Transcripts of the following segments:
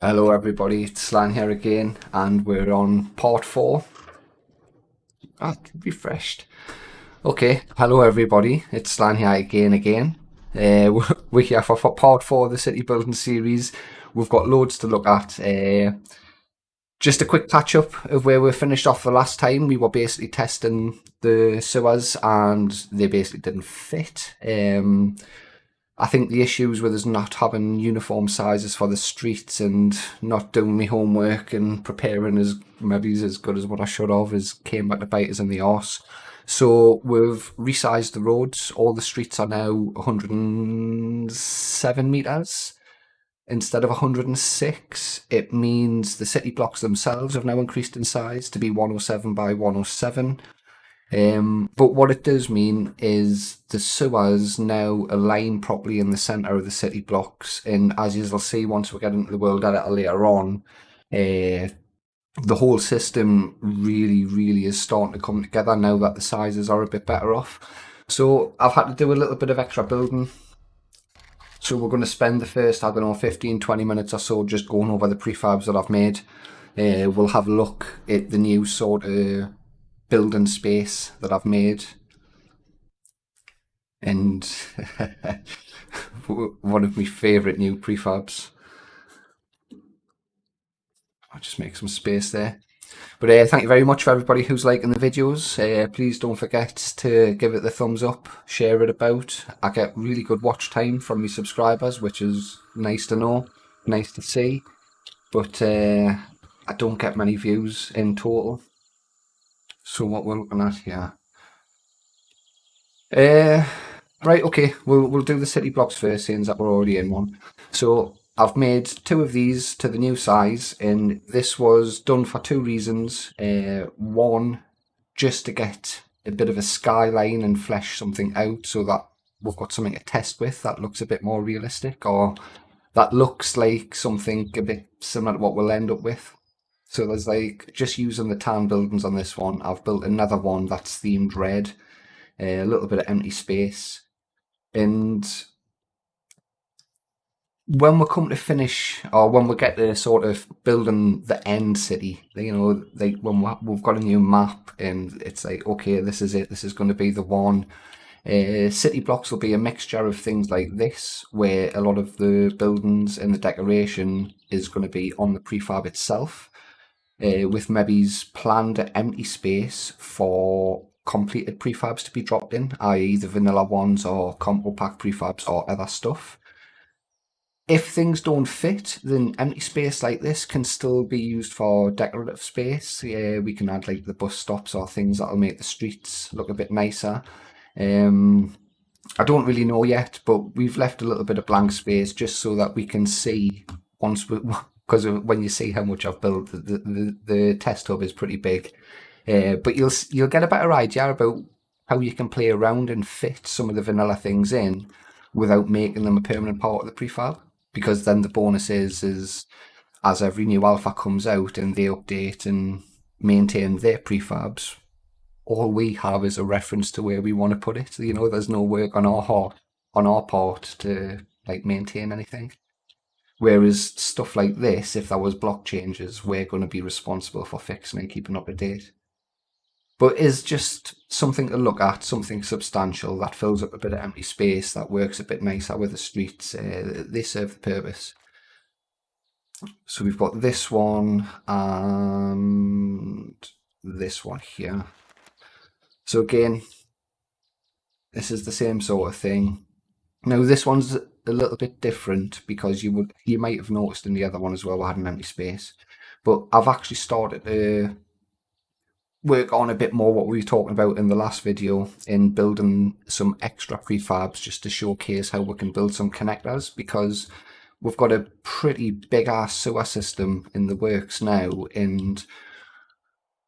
Hello everybody, it's Slaan here again, and we're on part 4. Refreshed. Okay, hello everybody, it's Slaan here again. We're here for part 4 of the city building series. We've got loads to look at. Just a quick catch up of where we finished off the last time. We were basically testing the sewers and they basically didn't fit. I think the issues with us not having uniform sizes for the streets and not doing my homework and preparing as maybe as good as what I should have is came back to bite us in the arse. So we've resized the roads. All the streets are now 107 metres instead of 106. It means the city blocks themselves have now increased in size to be 107 by 107. But what it does mean is the sewers now align properly in the centre of the city blocks, and as you'll see once we get into the world editor later on, the whole system really is starting to come together now that the sizes are a bit better off. So I've had to do a little bit of extra building. So we're going to spend the first, 15-20 minutes or so just going over the prefabs that I've made. We'll have a look at the new sort of building space that I've made, and one of my favourite new prefabs. I'll just make some space there. But thank you very much for everybody who's liking the videos. Please don't forget to give it the thumbs up, share it about. I get really good watch time from my subscribers, which is nice to know, nice to see. But I don't get many views in total. So what we're looking at here. Right, okay, we'll do the city blocks first, since that we're already in one. So I've made 2 of these to the new size, and this was done for 2 reasons. One, just to get a bit of a skyline and flesh something out so that we've got something to test with that looks a bit more realistic, or that looks like something a bit similar to what we'll end up with. So there's like, just using the tan buildings on this one, I've built another one that's themed red, a little bit of empty space. And when we come to finish, or when we get to sort of building the end city, like when we've got a new map and it's like, okay, this is it, this is going to be the one. City blocks will be a mixture of things like this, where a lot of the buildings and the decoration is going to be on the prefab itself, with maybe planned empty space for completed prefabs to be dropped in, i.e. the vanilla ones or combo pack prefabs or other stuff. If things don't fit, then empty space like this can still be used for decorative space. We can add like the bus stops or things that'll make the streets look a bit nicer. I don't really know yet, but we've left a little bit of blank space just so that we can see once we, because when you see how much I've built, the test hub is pretty big. But you'll get a better idea about how you can play around and fit some of the vanilla things in without making them a permanent part of the prefab. Because then the bonus is as every new alpha comes out and they update and maintain their prefabs, all we have is a reference to where we want to put it. There's no work on our part to like maintain anything. Whereas stuff like this, if there was block changes, we're going to be responsible for fixing and keeping up to date. But is just something to look at, something substantial that fills up a bit of empty space, that works a bit nicer with the streets. They serve the purpose. So we've got this one and this one here. So again, this is the same sort of thing. Now this one's a little bit different because you might have noticed in the other one as well, we had an empty space. But I've actually started to work on a bit more what we were talking about in the last video in building some extra prefabs just to showcase how we can build some connectors, because we've got a pretty big ass sewer system in the works now, and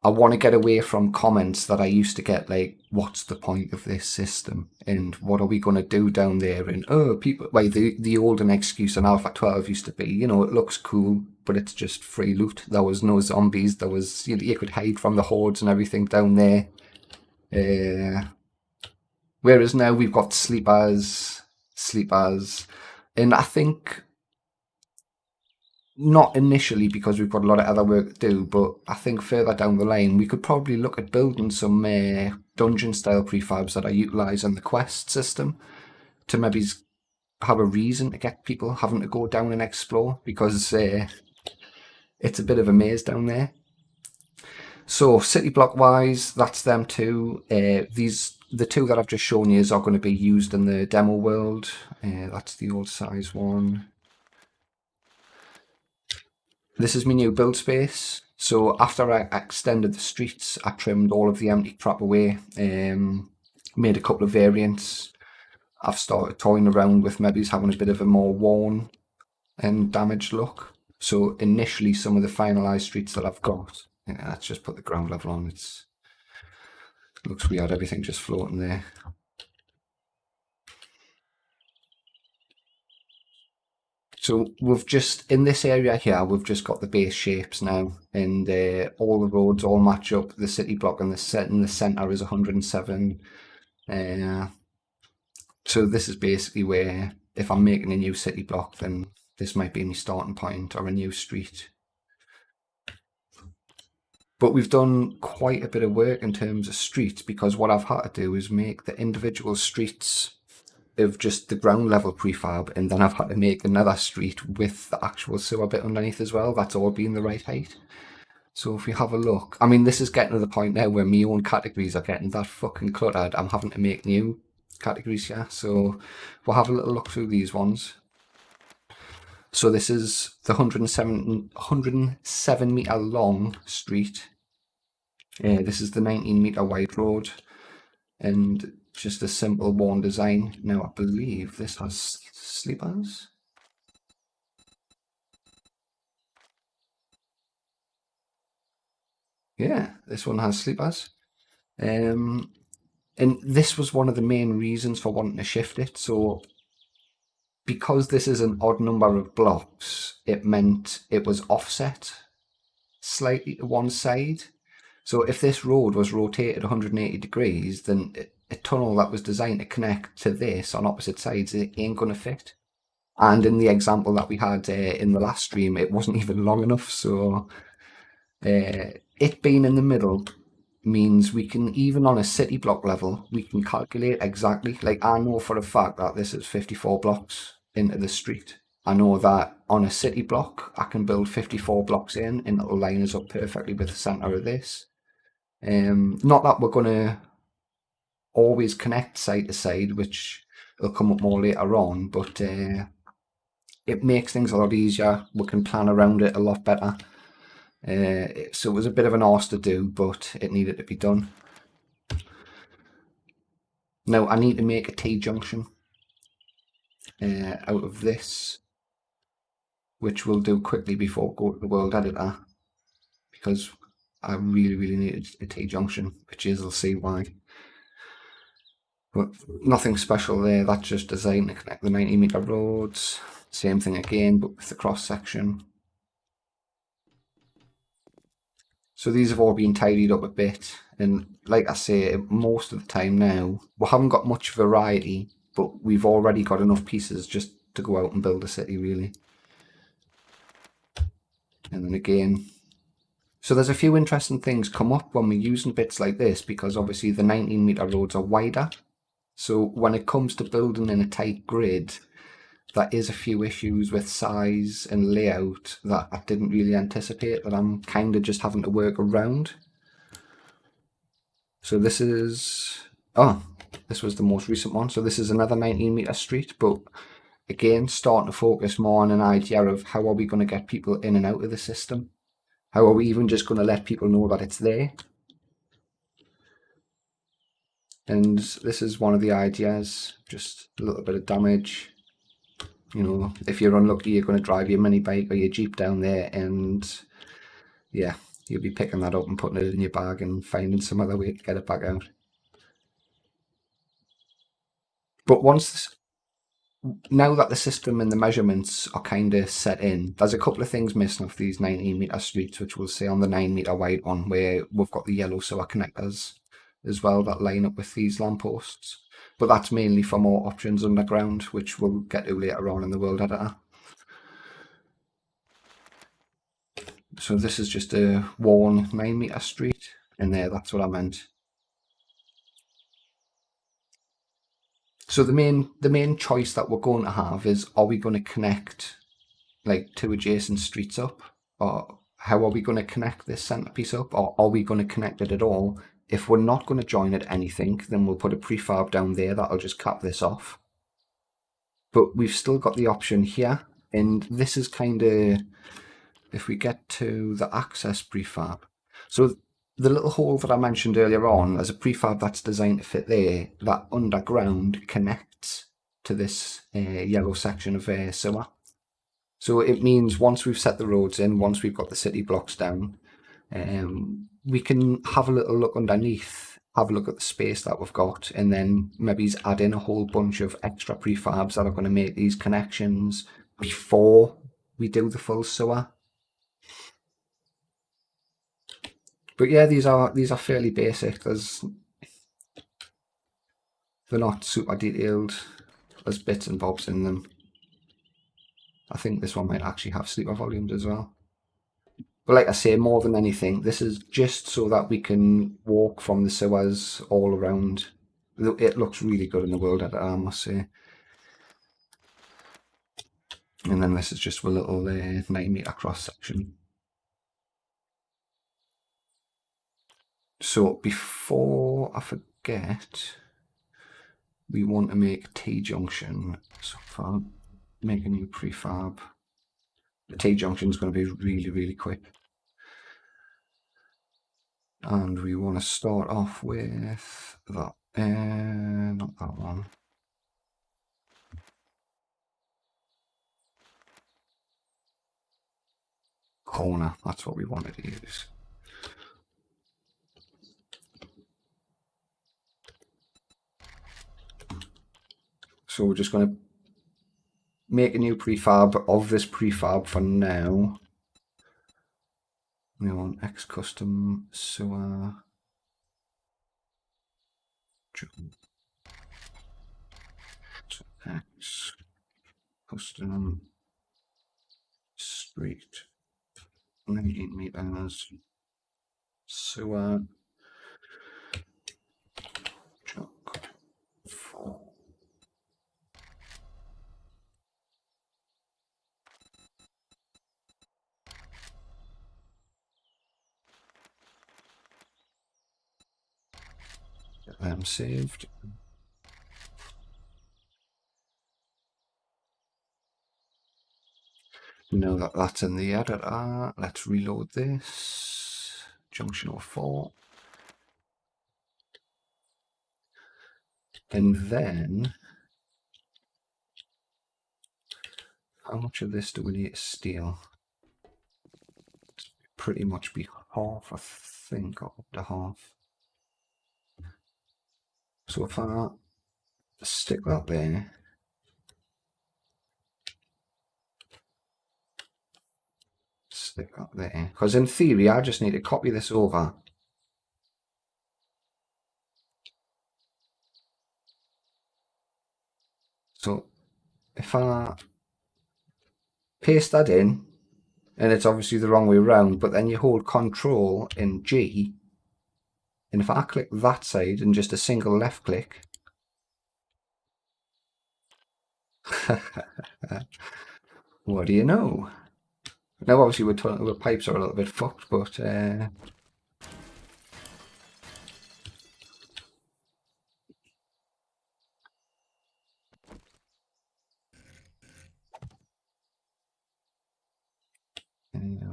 I want to get away from comments that I used to get like, what's the point of this system and what are we going to do down there, and people like the olden excuse on Alpha 12 used to be, it looks cool but it's just free loot. There was no zombies, there was, you could hide from the hordes and everything down there. Whereas now we've got sleepers, and I think Not initially because we've got a lot of other work to do, but I think further down the line we could probably look at building some dungeon style prefabs that are utilising the quest system to maybe have a reason to get people having to go down and explore, because it's a bit of a maze down there. So city block wise, that's them two. The two that I've just shown you are going to be used in the demo world. That's the old size one. This is my new build space. So after I extended the streets, I trimmed all of the empty crap away, made a couple of variants. I've started toying around with maybe having a bit of a more worn and damaged look. So initially some of the finalised streets that I've got, let's just put the ground level on. It looks weird, everything just floating there. So we've just, in this area here, we've just got the base shapes now, and all the roads all match up. The city block in the centre is 107. So this is basically where, if I'm making a new city block, then this might be my starting point, or a new street. But we've done quite a bit of work in terms of streets, because what I've had to do is make the individual streets of just the ground level prefab, and then I've had to make another street with the actual sewer bit underneath as well. That's all being the right height. So if we have a look, I mean, this is getting to the point now where my own categories are getting that fucking cluttered. I'm having to make new categories here. So we'll have a little look through these ones. So this is the 107 meter long street. This is the 19 meter wide road, and just a simple worn design. Now I believe this has sleepers. Yeah, this one has sleepers. And this was one of the main reasons for wanting to shift it. So because this is an odd number of blocks, it meant it was offset slightly to one side. So if this road was rotated 180 degrees, then a tunnel that was designed to connect to this on opposite sides, it ain't going to fit. And in the example that we had in the last stream, it wasn't even long enough. So it being in the middle means we can, even on a city block level, we can calculate exactly. Like, I know for a fact that this is 54 blocks into the street. I know that on a city block, I can build 54 blocks in, and it'll line us up perfectly with the centre of this. Not that we're going to always connect side to side, which will come up more later on, but it makes things a lot easier. We can plan around it a lot better. So it was a bit of an arse to do, but it needed to be done. Now I need to make a T-junction out of this, which we'll do quickly before we go to the world editor, because I really needed a T-junction, which is, I'll see why. But nothing special there, that's just designed to connect the 90 meter roads. Same thing again, but with the cross section. So these have all been tidied up a bit, and like I say, most of the time now, we haven't got much variety, but we've already got enough pieces just to go out and build a city, really. And then again, so there's a few interesting things come up when we're using bits like this, because obviously the 19 meter roads are wider. So when it comes to building in a tight grid, there is a few issues with size and layout that I didn't really anticipate, that I'm kind of just having to work around. So this is, this was the most recent one. So this is another 19 meter street, but again, starting to focus more on an idea of how are we going to get people in and out of the system? How are we even just going to let people know that it's there? And this is one of the ideas, just a little bit of damage. You know, if you're unlucky, you're going to drive your mini bike or your Jeep down there, and yeah, you'll be picking that up and putting it in your bag and finding some other way to get it back out. But now that the system and the measurements are kind of set in, there's a couple of things missing off these 19 meter streets, which we'll see on the 9 meter wide one, where we've got the yellow sewer connectors as well that line up with these lampposts. But that's mainly for more options underground, which we'll get to later on in the world editor. So this is just a worn 9 metre street, and there, that's what I meant. So the main choice that we're going to have is, are we going to connect like two adjacent streets up, or how are we going to connect this centerpiece up, or are we going to connect it at all? If we're not going to join it anything, then we'll put a prefab down there that'll just cap this off. But we've still got the option here, and this is kind of, if we get to the access prefab. So the little hole that I mentioned earlier on, as a prefab that's designed to fit there, that underground connects to this yellow section of sewer. So it means once we've set the roads in, once we've got the city blocks down, we can have a little look underneath, have a look at the space that we've got, and then maybe add in a whole bunch of extra prefabs that are going to make these connections before we do the full sewer. But yeah, these are fairly basic. They're not super detailed. There's bits and bobs in them. I think this one might actually have sleeper volumes as well. But like I say, more than anything, this is just so that we can walk from the sewers all around. It looks really good in the world edit, I must say. And then this is just a little 9 metre cross section. So before I forget, we want to make T-junction. So if I make a new prefab, the T-junction is going to be really, really quick. And we want to start off with that, not that one. Corner, that's what we wanted to use. So we're just going to make a new prefab of this prefab for now. We want X custom sewer. X custom street 19 meters sewer chuck 4. Get them saved. Know that that's in the editor. Let's reload this. Junction 04. And then, how much of this do we need to steal? Pretty much be half, I think, or up to half. So if I stick that there, stick that there, because in theory I just need to copy this over. So if I paste that in, and it's obviously the wrong way around, but then you hold Control and G, and if I click that side and just a single left click, what do you know? Now obviously the pipes are a little bit fucked, but I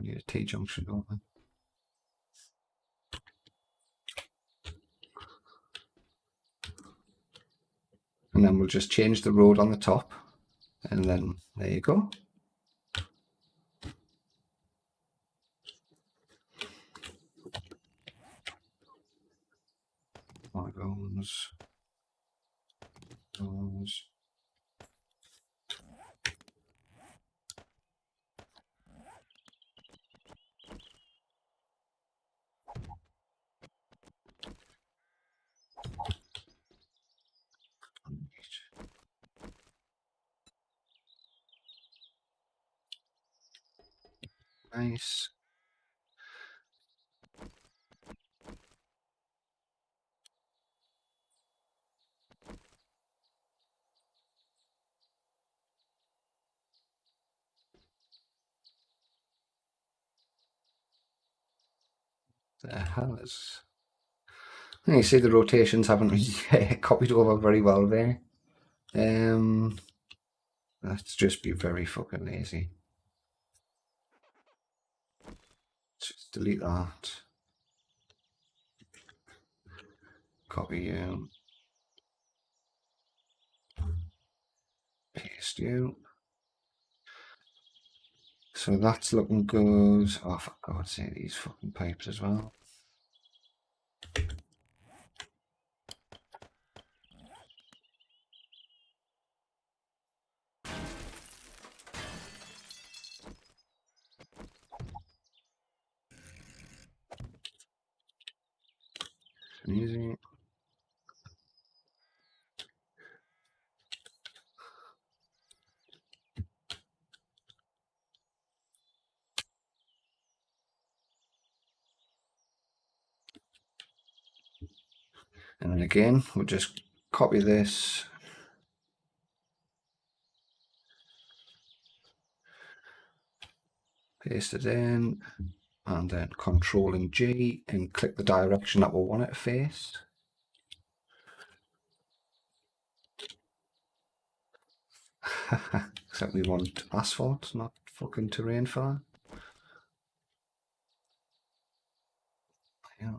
need a T-junction, don't I? And then we'll just change the road on the top, and then there you go. Polygons. Those. Nice. The hell is... You see the rotations haven't really copied over very well there. Let's just be very fucking lazy. Just delete that. Copy you. Paste you. So that's looking good. Oh, for God's sake, these fucking pipes as well. Easy. And then again, we'll just copy this. Paste it in. And then Controlling G and click the direction that we want it to face. Except we want asphalt, not fucking terrain for that. Yeah.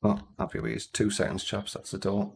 Oh, happy ways. 2 seconds, chaps. That's the door.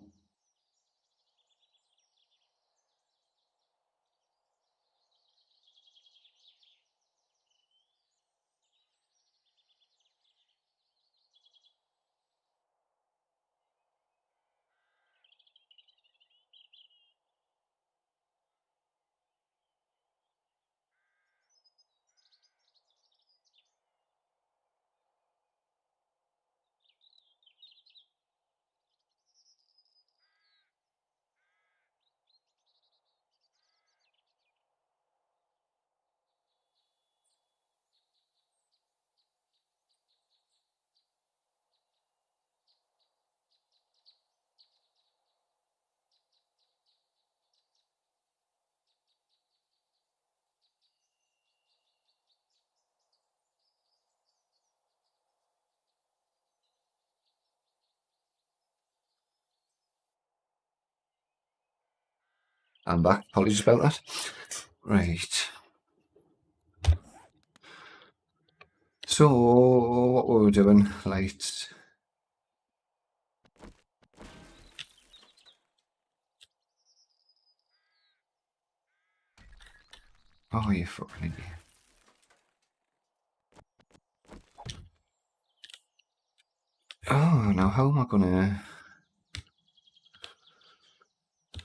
I'm back. Apologies about that. Right. So, what were we doing? Lights. Oh, you fucking idiot. Oh, now how am I gonna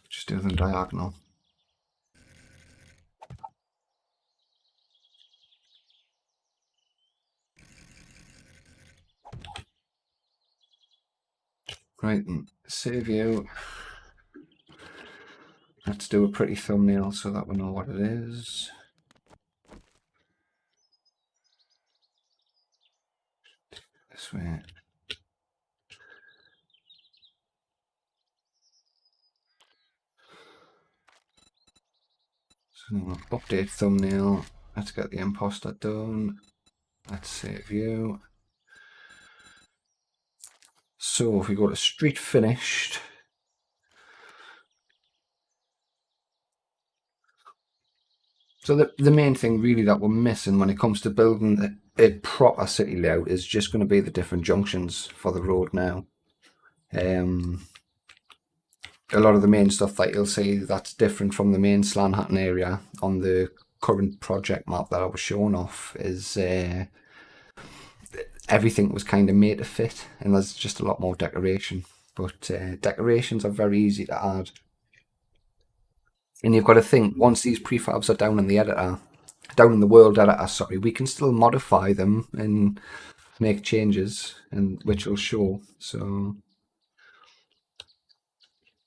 just do them diagonal? Right, then save you. Let's do a pretty thumbnail so that we know what it is. This way. So update thumbnail. Let's get the imposter done. Let's save you. So if we go to street finished, so the main thing really that we're missing when it comes to building a proper city layout is just going to be the different junctions for the road now. A lot of the main stuff that you'll see that's different from the main Slaan area on the current project map that I was showing off is everything was kind of made to fit, and there's just a lot more decoration. But decorations are very easy to add. And you've got to think, once these prefabs are down in the editor, down in the world editor, sorry, we can still modify them and make changes, and which will show. So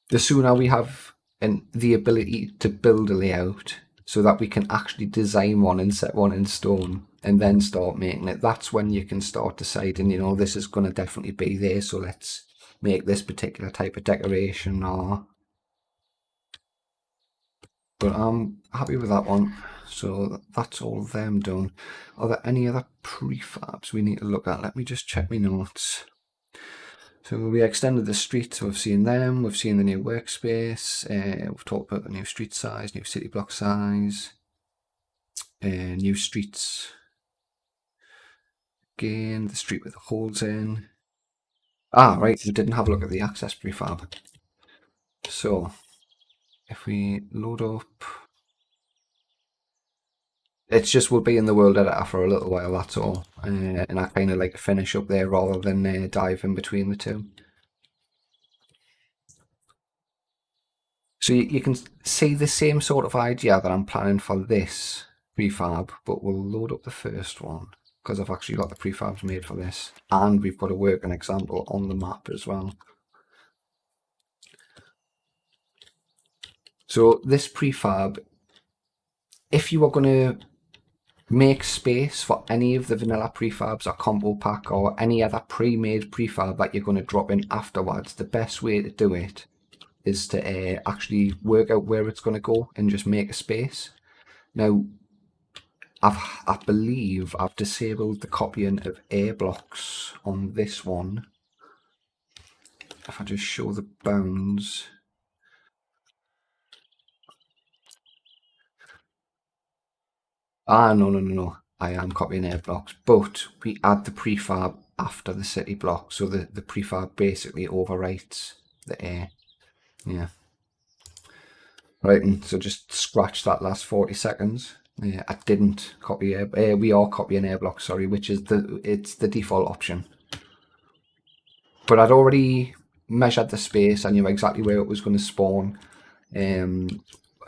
the sooner we have the ability to build a layout so that we can actually design one and set one in stone, and then start making it. That's when you can start deciding, you know, this is going to definitely be there, so let's make this particular type of decoration. Or, but I'm happy with that one. So that's all of them done. Are there any other prefabs we need to look at? Let me just check my notes. So we extended the street, so we've seen them, we've seen the new workspace, we've talked about the new street size, new city block size, new streets, again, the street with the holes in. Ah, right, we didn't have a look at the access prefab. So, if we load up, it's just we'll be in the world editor for a little while, that's all. And I kind of like to finish up there rather than dive in between the two. So you can see the same sort of idea that I'm planning for this prefab, but we'll load up the first one because I've actually got the prefabs made for this, and we've got a working example on the map as well. So this prefab, if you are going to make space for any of the vanilla prefabs or combo pack or any other pre-made prefab that you're going to drop in afterwards, the best way to do it is to actually work out where it's going to go and just make a space. Now, I believe I've disabled the copying of air blocks on this one. If I just show the bounds. No. I am copying air blocks, but we add the prefab after the city block, so the prefab basically overwrites the air. Yeah. Right, and so just scratch that last 40 seconds. Yeah, I didn't copy air. We are copying air blocks, sorry, which is it's the default option. But I'd already measured the space. I knew exactly where it was going to spawn.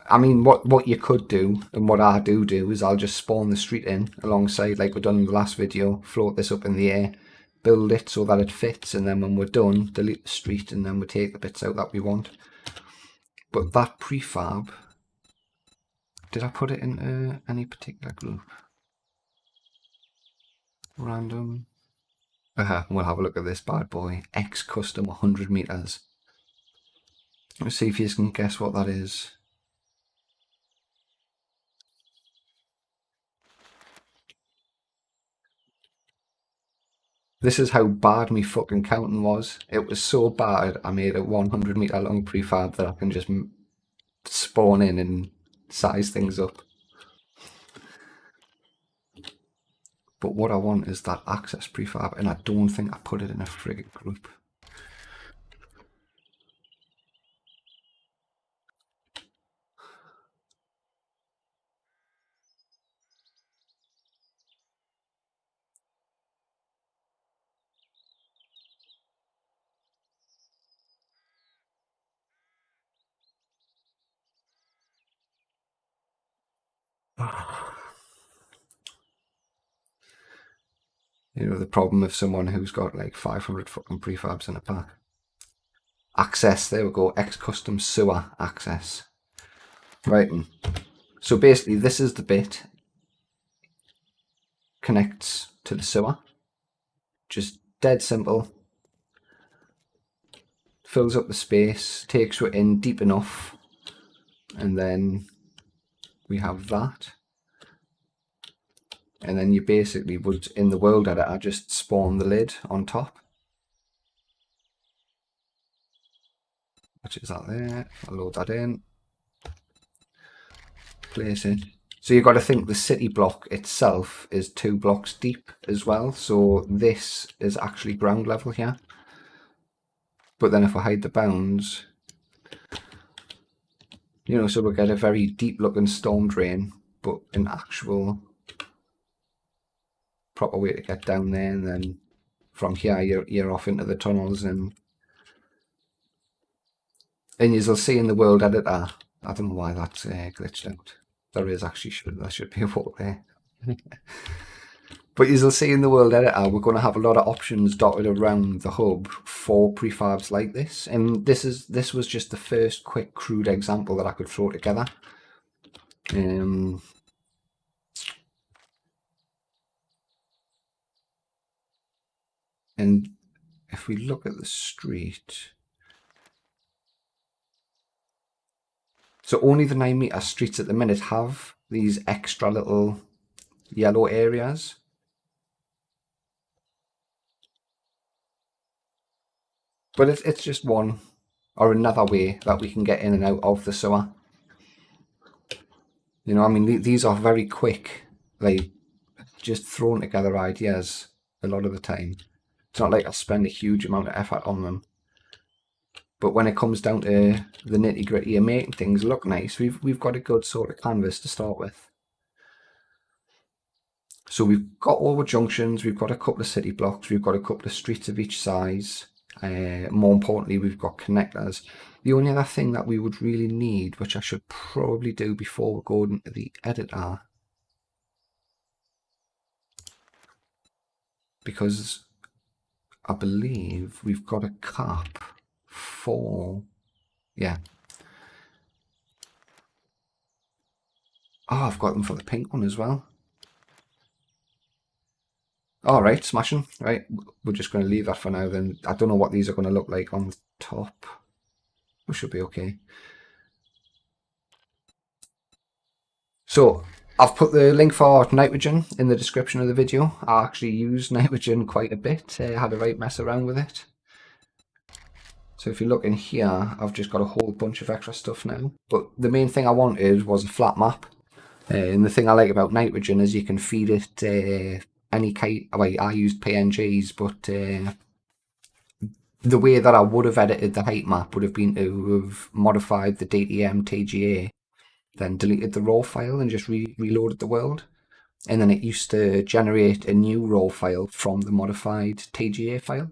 I mean, what you could do, and what I do is I'll just spawn the street in alongside, like we've done in the last video, float this up in the air, build it so that it fits, and then when we're done, delete the street, and then we take the bits out that we want. But that prefab, did I put it in any particular group? Random. We'll have a look at this bad boy. X custom 100 meters. Let's see if you can guess what that is. This is how bad me fucking counting was. It was so bad, I made a 100 meter long prefab that I can just spawn in and size things up. But what I want is that access prefab, and I don't think I put it in a friggin' group. You know, the problem of someone who's got like 500 fucking prefabs in a pack. Access, there we go, X custom sewer access. Right, so basically this is the bit connects to the sewer. Just dead simple. Fills up the space, takes it in deep enough, and then we have that. And then you basically would, in the world editor, just spawn the lid on top. Which is that there. I'll load that in. Place it. So you've got to think the city block itself is 2 blocks deep as well. So this is actually ground level here. But then if I hide the bounds, you know, so we'll get a very deep looking storm drain, but an actual proper way to get down there. And then from here, you're off into the tunnels, and you'll see in the world editor, I don't know why that's glitched out. There is actually, there should be a wall there. But you'll see in the world editor, we're going to have a lot of options dotted around the hub for prefabs like this. And this was just the first quick crude example that I could throw together. And if we look at the street, so only the 9 meter streets at the minute have these extra little yellow areas. But it's just one or another way that we can get in and out of the sewer. You know, I mean, these are very quick, like just thrown together ideas a lot of the time. It's not like I spend a huge amount of effort on them. But when it comes down to the nitty gritty of making things look nice, we've got a good sort of canvas to start with. So we've got all the junctions, we've got a couple of city blocks, we've got a couple of streets of each size. More importantly, we've got connectors. The only other thing that we would really need, which I should probably do before we go into the editor, because I believe we've got a cap for, yeah. Oh, I've got them for the pink one as well. All right, smashing. Right, we're just going to leave that for now then. I don't know what these are going to look like on the top. We should be okay. So I've put the link for nitrogen in the description of the video. I actually use nitrogen quite a bit. I had a right mess around with it. So if you look in here, I've just got a whole bunch of extra stuff now. But the main thing I wanted was a flat map. And the thing I like about nitrogen is you can feed it any kind. Well, I used PNGs, but the way that I would have edited the height map would have been to have modified the DTM TGA, then deleted the raw file and just reloaded the world. And then it used to generate a new raw file from the modified TGA file.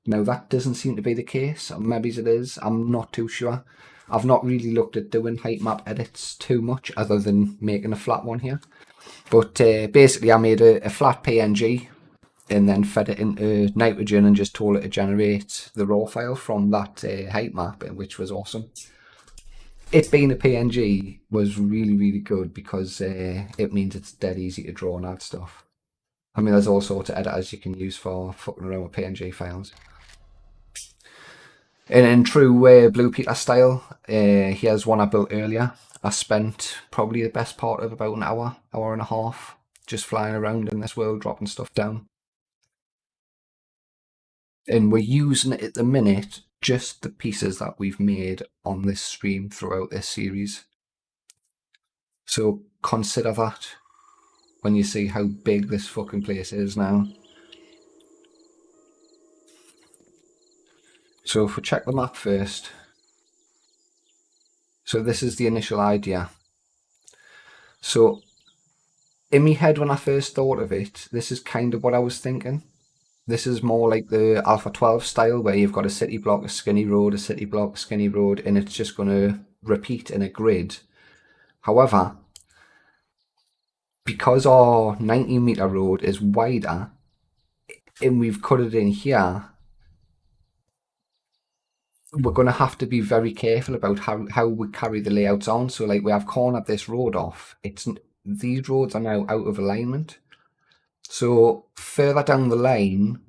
Now that doesn't seem to be the case, or maybe it is, I'm not too sure. I've not really looked at doing height map edits too much other than making a flat one here. But basically I made a flat PNG and then fed it into nitrogen and just told it to generate the raw file from that height map, which was awesome. It being a PNG was really, really good because it means it's dead easy to draw and add stuff. I mean, there's all sorts of editors you can use for fucking around with PNG files. And in true Blue Peter style, here's one I built earlier. I spent probably the best part of about an hour and a half just flying around in this world, dropping stuff down. And we're using it at the minute, just the pieces that we've made on this stream throughout this series. So consider that when you see how big this fucking place is now. So if we check the map first. So this is the initial idea. So in my head when I first thought of it, this is kind of what I was thinking. This is more like the Alpha 12 style where you've got a city block, a skinny road, a city block, a skinny road, and it's just going to repeat in a grid. However, because our 90-meter road is wider and we've cut it in here, we're going to have to be very careful about how we carry the layouts on. So like we have cornered this road off. These roads are now out of alignment. So further down the line,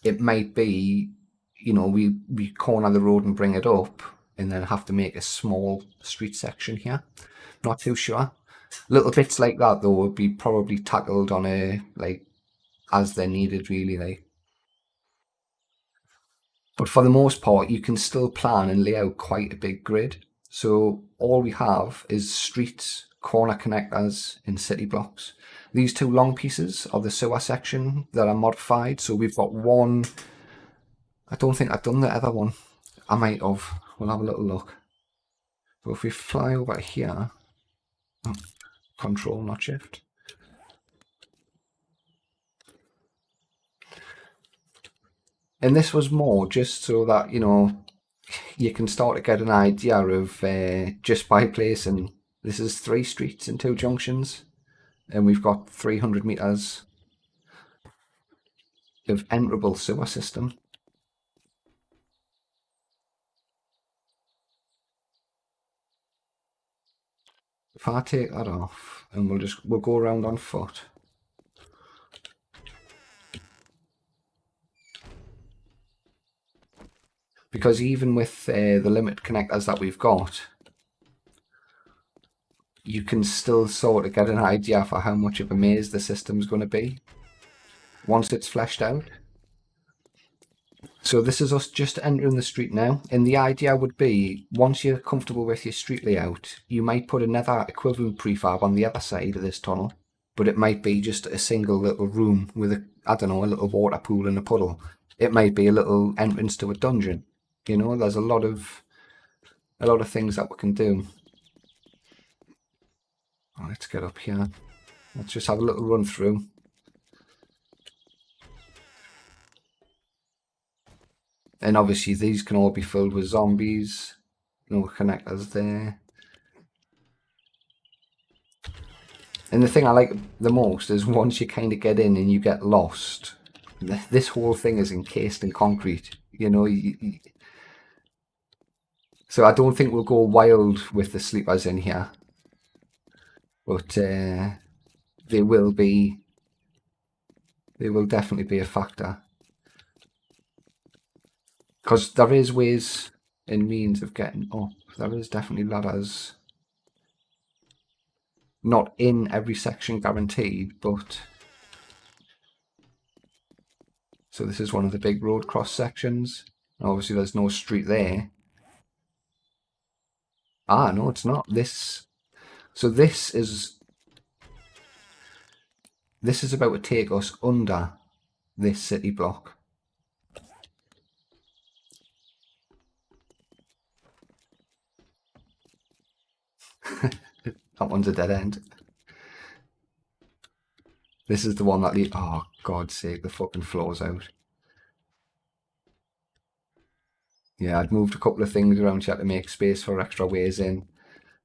it might be, you know, we corner the road and bring it up and then have to make a small street section here. Not too sure. Little bits like that though would be probably tackled on a, like, as they're needed really, like. But for the most part, you can still plan and lay out quite a big grid. So all we have is streets, corner connectors, and city blocks. These two long pieces are the sewer section that are modified. So we've got one. I don't think I've done the other one. I might have. We'll have a little look. But if we fly over here, control, not shift. And this was more just so that, you know, you can start to get an idea of just by placing. This is 3 streets and 2 junctions, and we've got 300 meters of enterable sewer system. If I take that off, and we'll go around on foot. because even with the limited connectors that we've got, you can still sort of get an idea for how much of a maze the system's going to be once it's fleshed out. So this is us just entering the street now, and the idea would be, once you're comfortable with your street layout, you might put another equivalent prefab on the other side of this tunnel, but it might be just a single little room with a, I don't know, a little water pool and a puddle. It might be a little entrance to a dungeon. You know, there's a lot of things that we can do. Let's get up here. Let's just have a little run through. And obviously these can all be filled with zombies. No connectors there. And the thing I like the most is once you kind of get in and you get lost, this whole thing is encased in concrete. You know, so I don't think we'll go wild with the sleepers in here. But they will definitely be a factor. Because there is ways and means of getting up. There is definitely ladders. Not in every section guaranteed, but... So this is one of the big road cross sections. Obviously there's no street there. Ah, no, it's not. So this is about to take us under this city block. That one's a dead end. This is the one that oh, God's sake, the fucking floor's out. Yeah, I'd moved a couple of things around here to make space for extra ways in.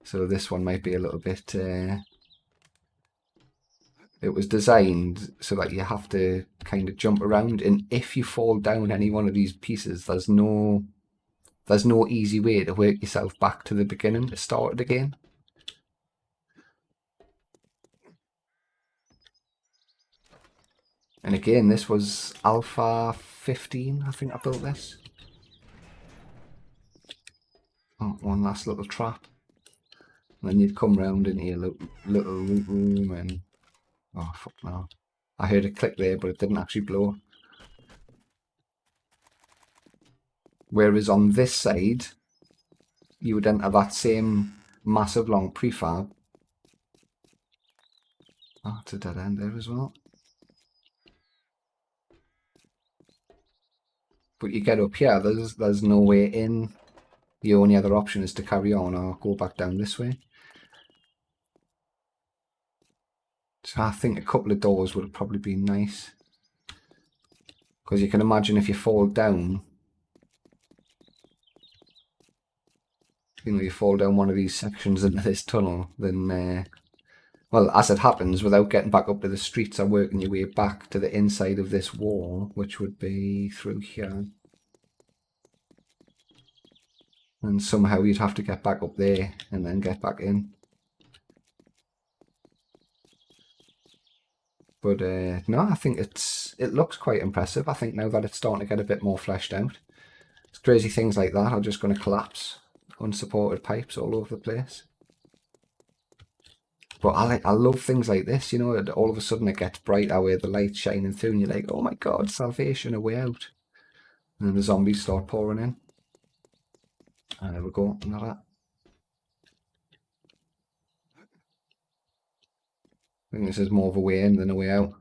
So this one might be a little bit... it was designed so that you have to kind of jump around, and if you fall down any one of these pieces, there's no easy way to work yourself back to the beginning to start it again. And again, this was Alpha 15, I think I built this. Oh, one last little trap. And then you'd come round into your little room and... Oh, fuck no. I heard a click there, but it didn't actually blow. Whereas on this side, you would enter that same massive long prefab. Oh, it's a dead end there as well. But you get up here, there's no way in. The only other option is to carry on or go back down this way. So I think a couple of doors would have probably been nice. Because you can imagine if you fall down, you know, you fall down one of these sections into this tunnel, then, well, as it happens, without getting back up to the streets or working your way back to the inside of this wall, which would be through here. And somehow you'd have to get back up there and then get back in. But no, I think it looks quite impressive. I think now that it's starting to get a bit more fleshed out. It's crazy things like that are just going to collapse. Unsupported pipes all over the place. But I love things like this, you know, all of a sudden it gets brighter where the light's shining through and you're like, oh my God, salvation, a way out. And then the zombies start pouring in. And there we go, another. I think this is more of a way in than a way out.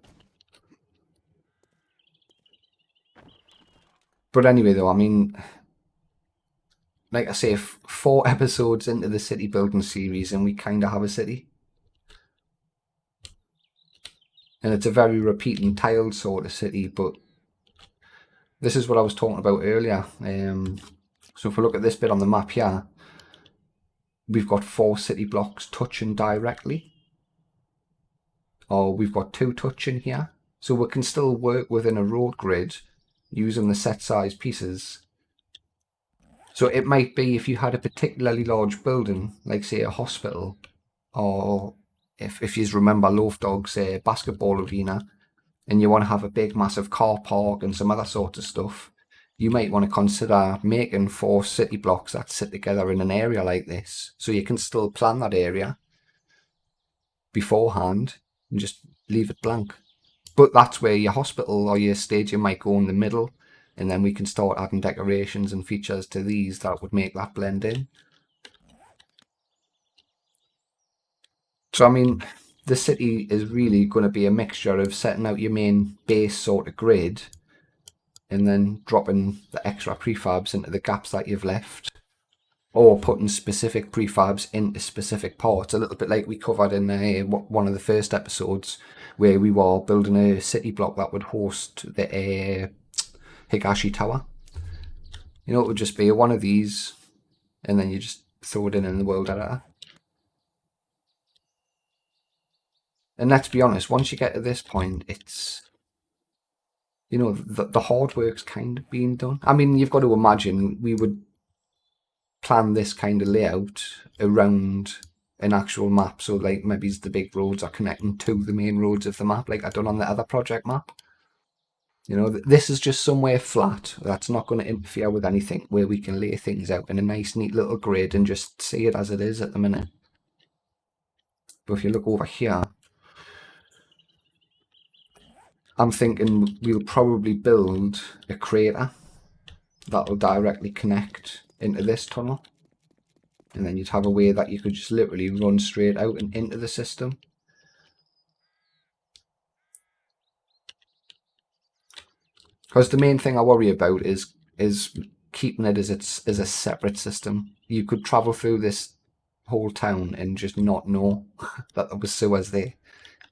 But anyway though, I mean, like I say, 4 episodes into the city building series and we kind of have a city. And it's a very repeating tiled sort of city, but this is what I was talking about earlier. So if we look at this bit on the map here, we've got 4 city blocks touching directly. Or we've got 2 touching here. So we can still work within a road grid using the set size pieces. So it might be if you had a particularly large building, like say a hospital, or if you remember Loaf Dog's basketball arena, and you want to have a big massive car park and some other sorts of stuff, you might want to consider making 4 city blocks that sit together in an area like this, so you can still plan that area beforehand and just leave it blank. But that's where your hospital or your stadium might go in the middle, and then we can start adding decorations and features to these that would make that blend in. So, I mean, the city is really going to be a mixture of setting out your main base sort of grid and then dropping the extra prefabs into the gaps that you've left, or putting specific prefabs into specific parts, a little bit like we covered in one of the first episodes, where we were building a city block that would host the Higashi Tower. You know, it would just be one of these, and then you just throw it in the world editor. And let's be honest, once you get to this point, it's, you know, the hard work's kind of being done. I mean, you've got to imagine we would plan this kind of layout around an actual map. So like maybe the big roads are connecting to the main roads of the map, like I've done on the other project map. You know, this is just somewhere flat that's not going to interfere with anything, where we can lay things out in a nice, neat little grid and just see it as it is at the minute. But if you look over here, I'm thinking we'll probably build a crater that will directly connect into this tunnel. And then you'd have a way that you could just literally run straight out and into the system. Because the main thing I worry about is keeping it as a separate system. You could travel through this whole town and just not know that there was sewers there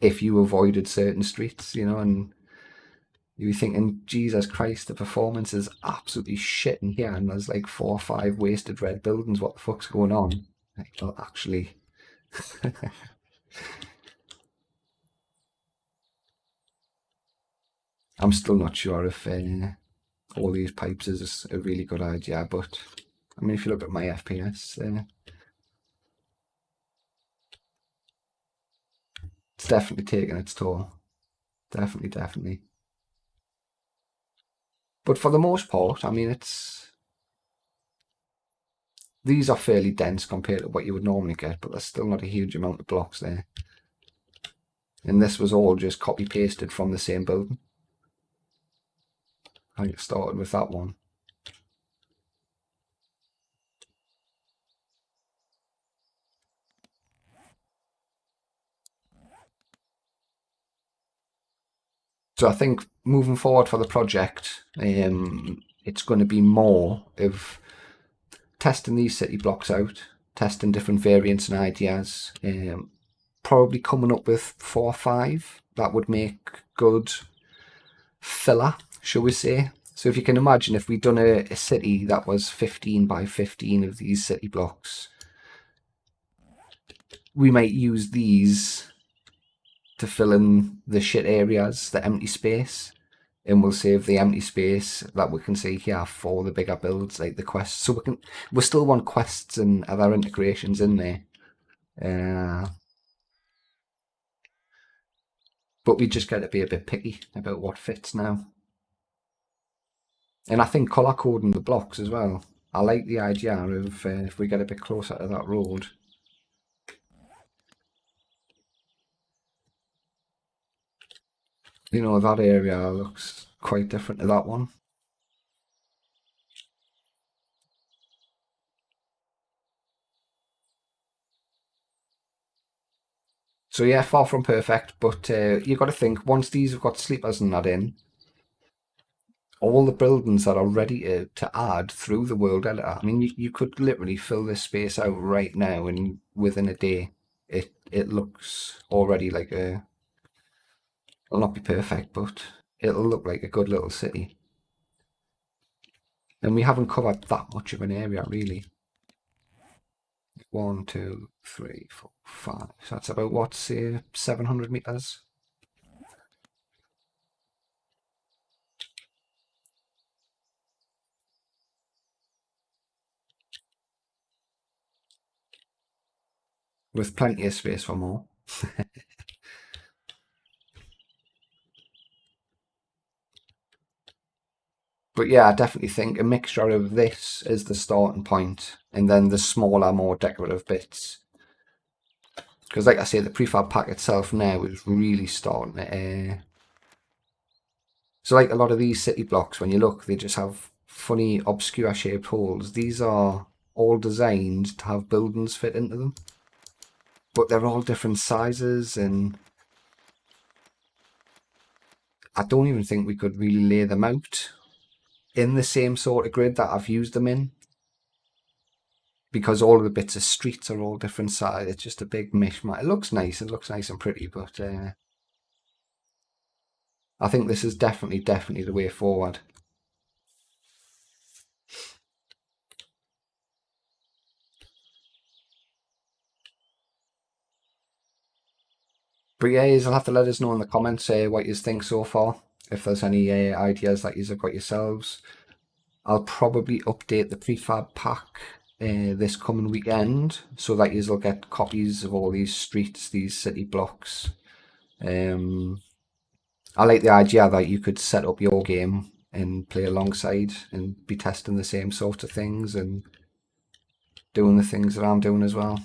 if you avoided certain streets, you know, and you'd be thinking, Jesus Christ, the performance is absolutely shit in here, and there's like 4 or 5 wasted red buildings. What the fuck's going on? Like, well, actually, I'm still not sure if all these pipes is a really good idea, but I mean, if you look at my FPS, it's definitely taking its toll. Definitely, definitely. But for the most part, I mean, these are fairly dense compared to what you would normally get, but there's still not a huge amount of blocks there. And this was all just copy pasted from the same building. I think it started with that one. So I think moving forward for the project, it's going to be more of testing these city blocks out, testing different variants and ideas, probably coming up with 4 or 5 that would make good filler, shall we say. So if you can imagine, if we'd done a city that was 15 by 15 of these city blocks, we might use these to fill in the shit areas, the empty space, and we'll save the empty space that we can see here for the bigger builds, like the quests. So we still want quests and other integrations in there, but we just got to be a bit picky about what fits now. And I think colour coding the blocks as well. I like the idea of if we get a bit closer to that road. You know, that area looks quite different to that one. So yeah, far from perfect, but you've got to think, once these have got sleepers and that in, all the buildings that are ready to add through the world editor. I mean, you could literally fill this space out right now, and within a day, it looks already like it'll not be perfect, but it'll look like a good little city. And we haven't covered that much of an area, really. 1, 2, 3, 4, 5. So that's about, what, say, 700 meters? With plenty of space for more. But yeah, I definitely think a mixture of this is the starting point, and then the smaller, more decorative bits. Because, like I say, the prefab pack itself now is really starting to. So, like a lot of these city blocks, when you look, they just have funny, obscure shaped holes. These are all designed to have buildings fit into them, but they're all different sizes, and I don't even think we could really lay them out in the same sort of grid that I've used them in, because all of the bits of streets are all different size. It's just a big mishmash. It looks nice and pretty, but I think this is definitely the way forward. But yeah, you'll have to let us know in the comments what you think so far. If there's any ideas that you've got yourselves. I'll probably update the prefab pack this coming weekend so that you'll get copies of all these streets, these city blocks. I like the idea that you could set up your game and play alongside and be testing the same sort of things and doing the things that I'm doing as well.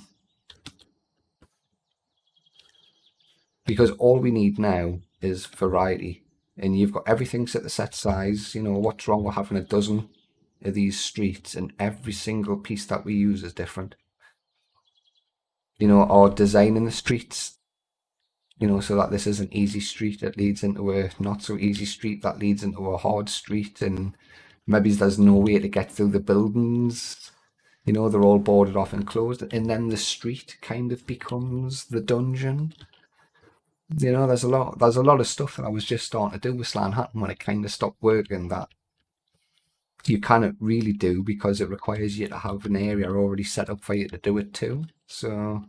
Because all we need now is variety. And you've got everything set the set size. You know, what's wrong with having a dozen of these streets and every single piece that we use is different. You know, or designing the streets, you know, so that this is an easy street that leads into a not so easy street that leads into a hard street, and maybe there's no way to get through the buildings. You know, they're all boarded off and closed, and then the street kind of becomes the dungeon. You know, there's a lot of stuff that I was just starting to do with Slaan when it kind of stopped working that you cannot really do because it requires you to have an area already set up for you to do it too. So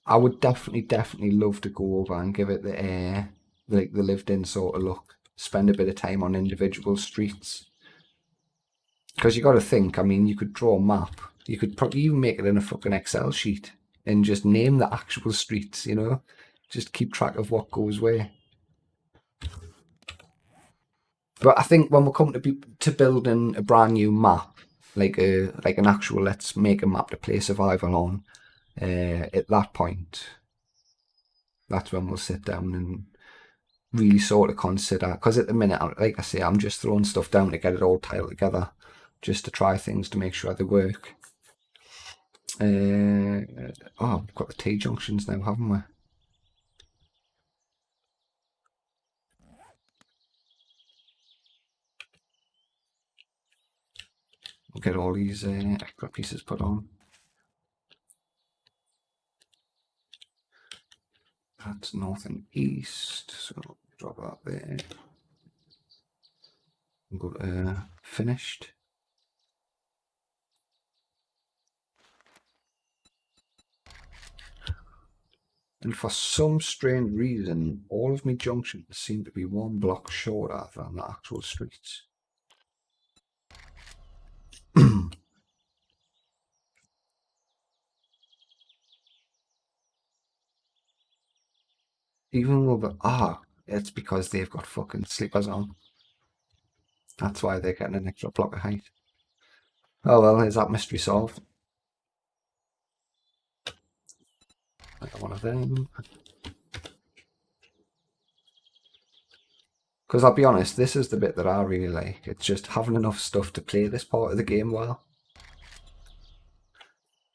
I would definitely love to go over and give it the air, like the lived-in sort of look. Spend a bit of time on individual streets because you got to think. I mean, you could draw a map. You could probably even make it in a fucking Excel sheet and just name the actual streets. You know, just keep track of what goes where. But I think when we're coming to building a brand new map, like an actual let's make a map to play survival on, at that point, that's when we'll sit down and really sort of consider. Because at the minute, like I say, I'm just throwing stuff down to get it all tiled together, just to try things to make sure they work. Oh, we've got the T junctions now, haven't we? We'll get all these extra pieces put on. That's north and east, so drop that there. We'll go to finished. And for some strange reason, all of my junctions seem to be one block shorter than the actual streets. Even though it's because they've got fucking slippers on. That's why they're getting an extra block of height. Oh well, is that mystery solved? I got one of them. Because I'll be honest, this is the bit that I really like. It's just having enough stuff to play this part of the game well.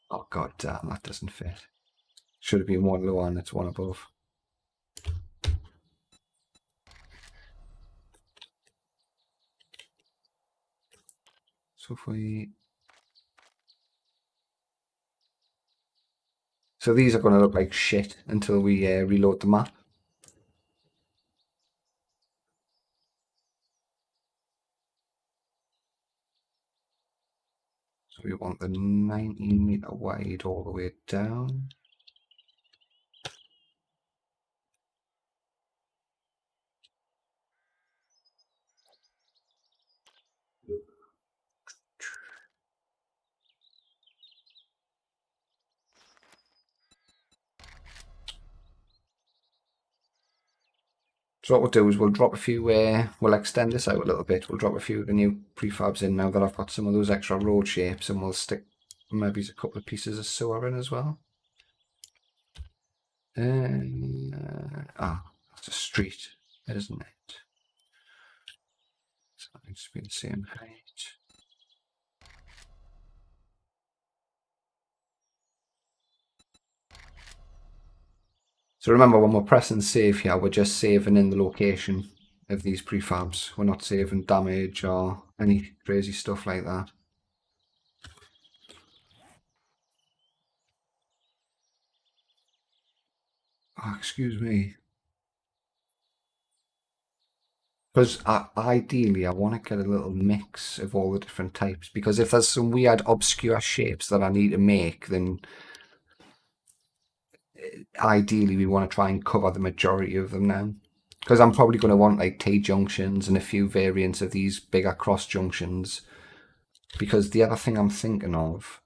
Oh god damn, that doesn't fit. Should have been one lower and it's one above. So if we... So these are going to look like shit until we reload the map. So we want the 19-meter wide all the way down. So what we'll do is we'll drop a few, we'll extend this out a little bit. We'll drop a few of the new prefabs in now that I've got some of those extra road shapes, and we'll stick maybe a couple of pieces of sewer in as well. That's a street, isn't it? So it needs to be the same height. So remember, when we're pressing save here, we're just saving in the location of these prefabs. We're not saving damage or any crazy stuff like that. Oh, excuse me. Because ideally, I want to get a little mix of all the different types. Because if there's some weird, obscure shapes that I need to make, then ideally we want to try and cover the majority of them now. Because I'm probably going to want like T-junctions and a few variants of these bigger cross junctions. Because the other thing I'm thinking of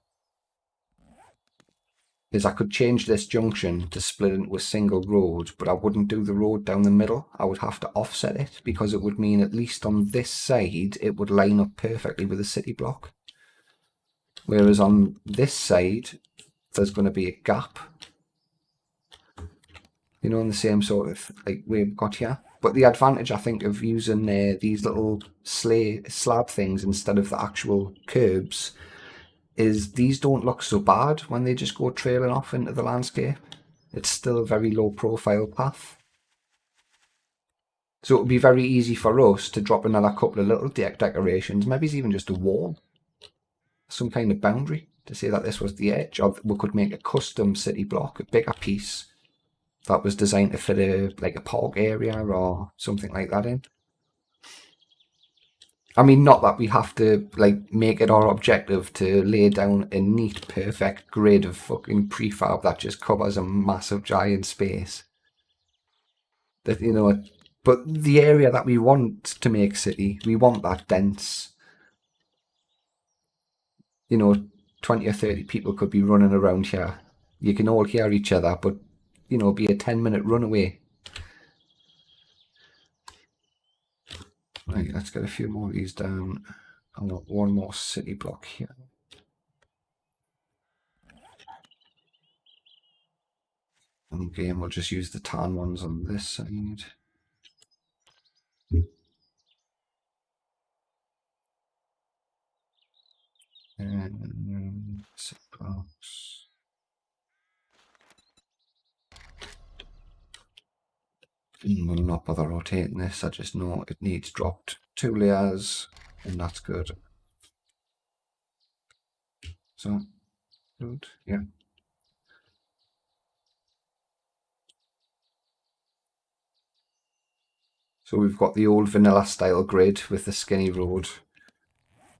is I could change this junction to split into a single road, but I wouldn't do the road down the middle. I would have to offset it, because it would mean at least on this side it would line up perfectly with the city block. Whereas on this side there's going to be a gap, you know, in the same sort of like we've got here. But the advantage, I think, of using these little slab things instead of the actual curbs is these don't look so bad when they just go trailing off into the landscape. It's still a very low profile path. So it would be very easy for us to drop another couple of little decorations, maybe it's even just a wall, some kind of boundary to say that this was the edge. Or we could make a custom city block, a bigger piece that was designed to fit like a park area or something like that in. I mean, not that we have to like make it our objective to lay down a neat, perfect grid of fucking prefab that just covers a massive giant space. That, you know, but the area that we want to make city, we want that dense. You know, 20 or 30 people could be running around here. You can all hear each other, but you know, be a 10-minute run away. Right, let's get a few more of these down. I want one more city block here. And again, we'll just use the tan ones on this side. And city blocks. We'll not bother rotating this. I just know it needs dropped 2 layers, and that's good. So, good, yeah. So we've got the old vanilla style grid with the skinny road.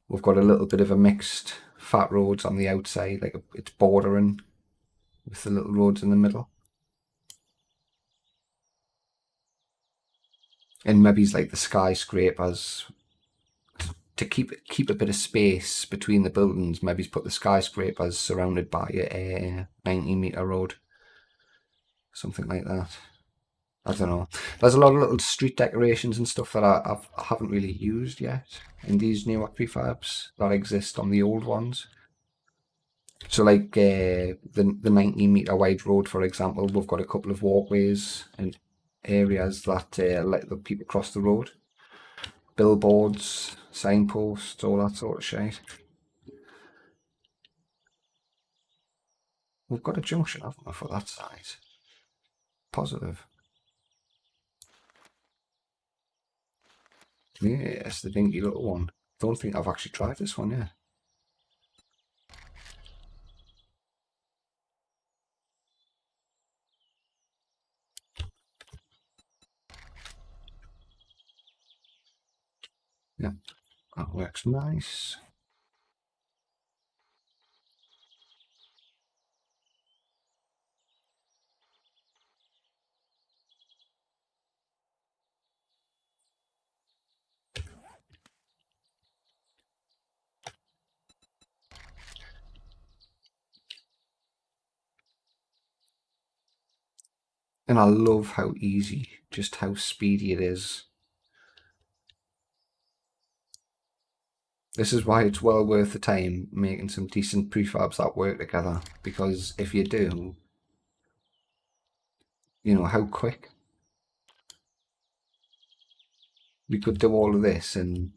We've got a little bit of a mixed fat roads on the outside, like it's bordering with the little roads in the middle. And maybe it's like the skyscrapers to keep a bit of space between the buildings. Maybe put the skyscrapers surrounded by a 90-meter road, something like that. I don't know. There's a lot of little street decorations and stuff that I haven't really used yet in these newer prefabs that exist on the old ones. So like the 90-meter wide road, for example, we've got a couple of walkways and areas that let the people cross the road. Billboards, signposts, all that sort of shit. We've got a junction, haven't we, for that side? Positive. Yes, the dinky little one. Don't think I've actually tried this one yet. Yeah, that works nice. And I love how easy, just how speedy it is. This is why it's well worth the time making some decent prefabs that work together, because if you do, you know, how quick. We could do all of this in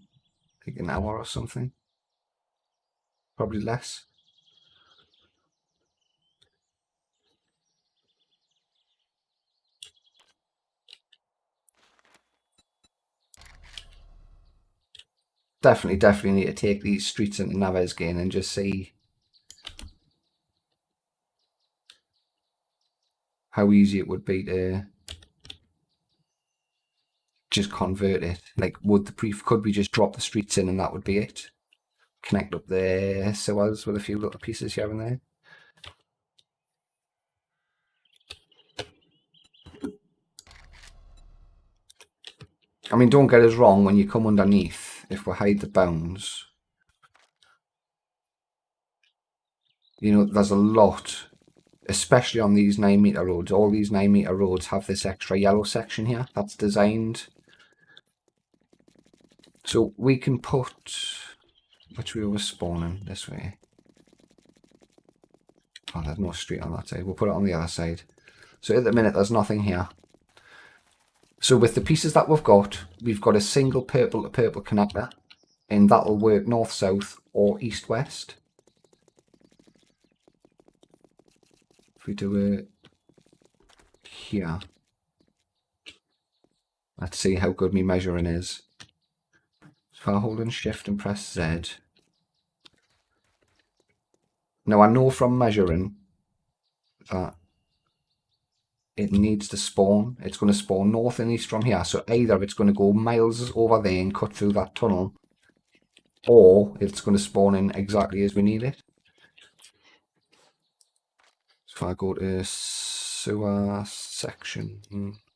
like an hour or something. Probably less. Definitely need to take these streets into Naves again and just see how easy it would be to just convert it. Like, could we just drop the streets in and that would be it? Connect up the sewers with a few little pieces here and there. I mean, don't get us wrong, when you come underneath, if we hide the bounds, you know, there's a lot, especially on these 9-metre roads. All these 9-metre roads have this extra yellow section here that's designed. So we can put, which way was spawning? This way. Oh, there's no street on that side. We'll put it on the other side. So at the minute, there's nothing here. So with the pieces that we've got a single purple to purple connector, and that'll work north-south or east-west. If we do it here, let's see how good my measuring is. So if I hold in shift and press Z. Now I know from measuring that it needs to spawn. It's going to spawn north and east from here. So either it's going to go miles over there and cut through that tunnel, or it's going to spawn in exactly as we need it. So if I go to sewer section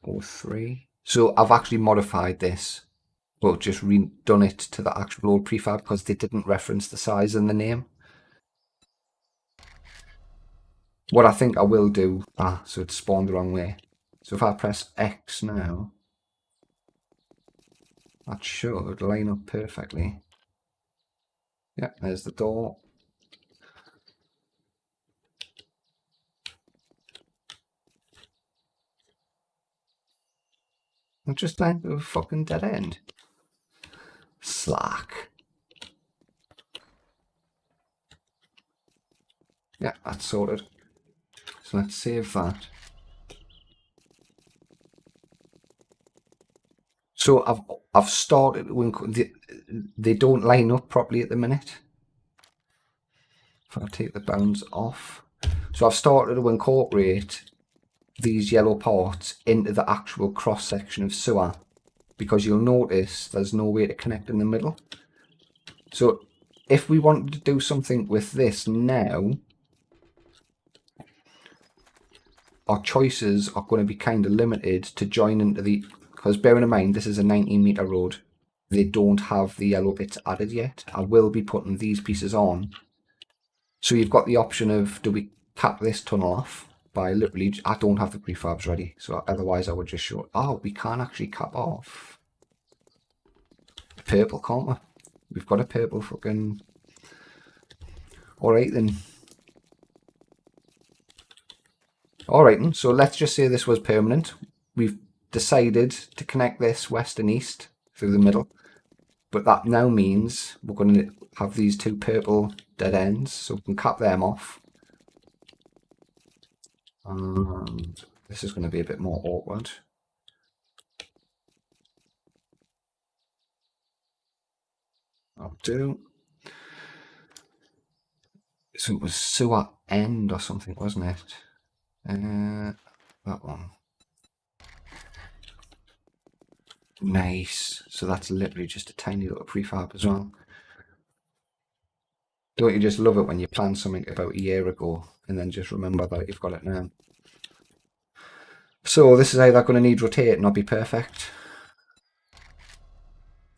03. So I've actually modified this, but just redone it to the actual old prefab because they didn't reference the size in the name. What I think I will do, so it's spawned the wrong way. So if I press X now, that should line up perfectly. Yeah, there's the door. I'm just down to a fucking dead end. Slack. Yeah, that's sorted. So let's save that. So I've started when they don't line up properly at the minute. If I take the bounds off, so I've started to incorporate these yellow parts into the actual cross section of sewer, because you'll notice there's no way to connect in the middle. So if we wanted to do something with this now, our choices are going to be kind of limited to join into the, because bearing in mind this is a 19-metre road, they don't have the yellow bits added yet. I will be putting these pieces on. So you've got the option of, do we cap this tunnel off by literally, I don't have the prefabs ready, so otherwise I would just show, oh, we can actually cap off purple, can't we? We've got a purple fucking, alright then. Alright then, so let's just say this was permanent. We've decided to connect this west and east through the middle, but that now means we're going to have these two purple dead ends, so we can cap them off. And this is going to be a bit more awkward. I'll do. So it was sewer end or something, wasn't it? That one. Nice. So that's literally just a tiny little prefab as well. Don't you just love it when you plan something about a year ago and then just remember that you've got it now? So this is either going to need rotating or be perfect.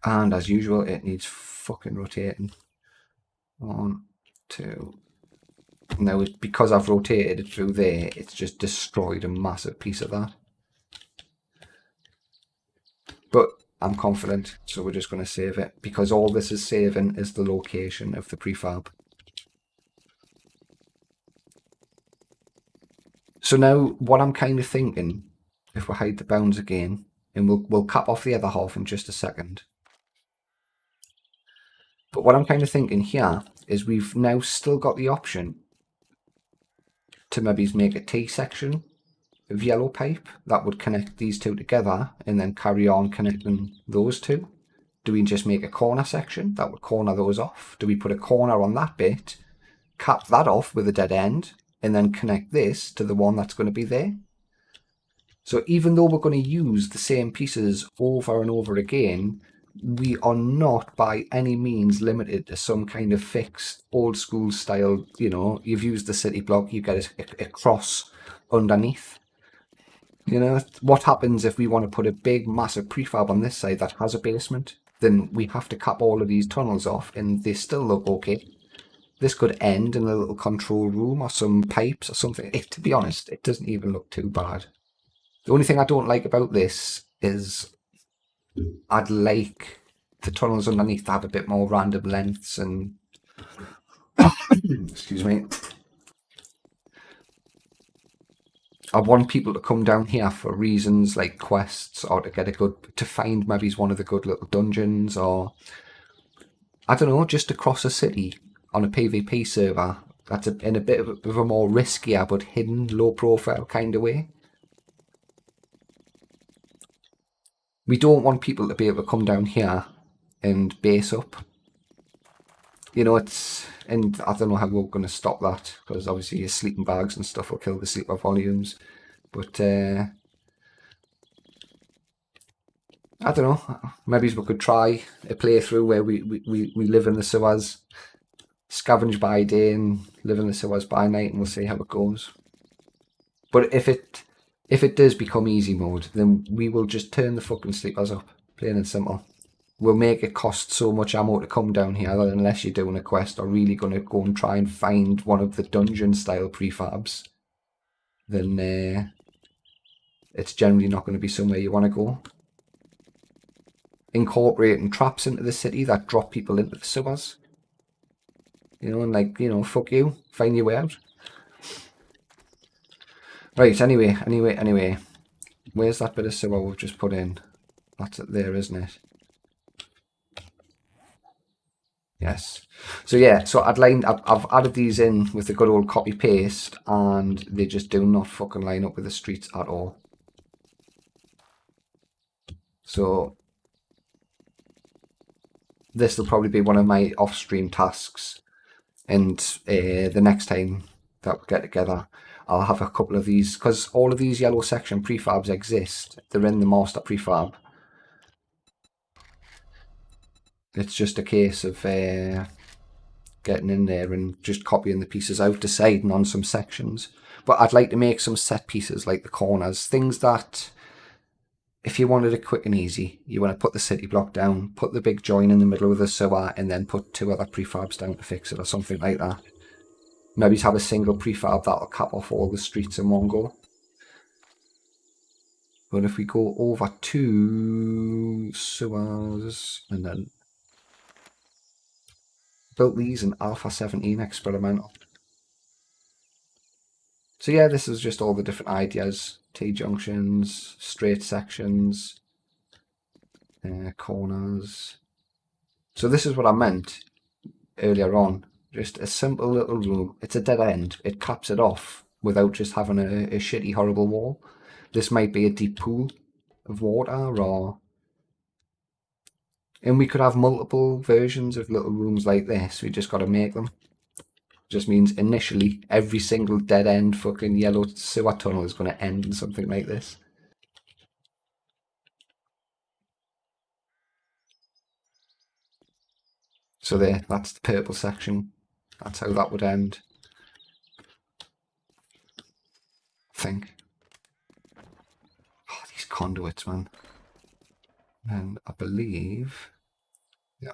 And as usual, it needs fucking rotating. 1, 2. Now, because I've rotated it through there, it's just destroyed a massive piece of that. But I'm confident, so we're just going to save it, because all this is saving is the location of the prefab. So now what I'm kind of thinking, if we hide the bounds again, and we'll cap off the other half in just a second. But what I'm kind of thinking here is we've now still got the option to maybe make a T-section of yellow pipe that would connect these two together and then carry on connecting those two. Do we just make a corner section that would corner those off? Do we put a corner on that bit, cap that off with a dead end, and then connect this to the one that's going to be there? So even though we're going to use the same pieces over and over again, we are not by any means limited to some kind of fixed old school style, you know, you've used the city block, you get a cross underneath. You know, what happens if we want to put a big massive prefab on this side that has a basement? Then we have to cap all of these tunnels off and they still look okay. This could end in a little control room or some pipes or something. To be honest, it doesn't even look too bad. The only thing I don't like about this is I'd like the tunnels underneath to have a bit more random lengths and excuse me. I want people to come down here for reasons like quests or to get to find maybe one of the good little dungeons, or I don't know, just to cross a city on a PvP server that's in a bit of a more riskier but hidden, low profile kind of way. We don't want people to be able to come down here and base up. You know, and I don't know how we're going to stop that, because obviously your sleeping bags and stuff will kill the sleeper volumes. But I don't know, maybe we could try a playthrough where we live in the sewers, scavenge by day and live in the sewers by night, and we'll see how it goes. But if it does become easy mode, then we will just turn the fucking sleepers up, plain and simple. We'll make it cost so much ammo to come down here that unless you're doing a quest or really going to go and try and find one of the dungeon style prefabs, then it's generally not going to be somewhere you want to go. Incorporating traps into the city that drop people into the sewers. You know, and like, you know, fuck you, find your way out. Right, anyway. Where's that bit of sewer we've just put in? That's it there, isn't it? Yes. So yeah, so I've added these in with the good old copy paste, and they just do not fucking line up with the streets at all. So this will probably be one of my off-stream tasks, and the next time that we get together, I'll have a couple of these, because all of these yellow section prefabs exist. They're in the master prefab. It's just a case of getting in there and just copying the pieces out, deciding on some sections. But I'd like to make some set pieces like the corners, things that if you wanted it quick and easy, you want to put the city block down, put the big join in the middle of the sewer, and then put two other prefabs down to fix it or something like that. Maybe have a single prefab that'll cap off all the streets in one go. But if we go over to sewers and then built these in Alpha 17 experimental. So yeah, this is just all the different ideas. T-junctions, straight sections, corners. So this is what I meant earlier on. Just a simple little room. It's a dead end. It caps it off without just having a shitty, horrible wall. This might be a deep pool of water, or... And we could have multiple versions of little rooms like this. We just got to make them. Just means initially every single dead end fucking yellow sewer tunnel is going to end in something like this. So there, that's the purple section. That's how that would end. I think. Oh, these conduits, man. And I believe... Yeah.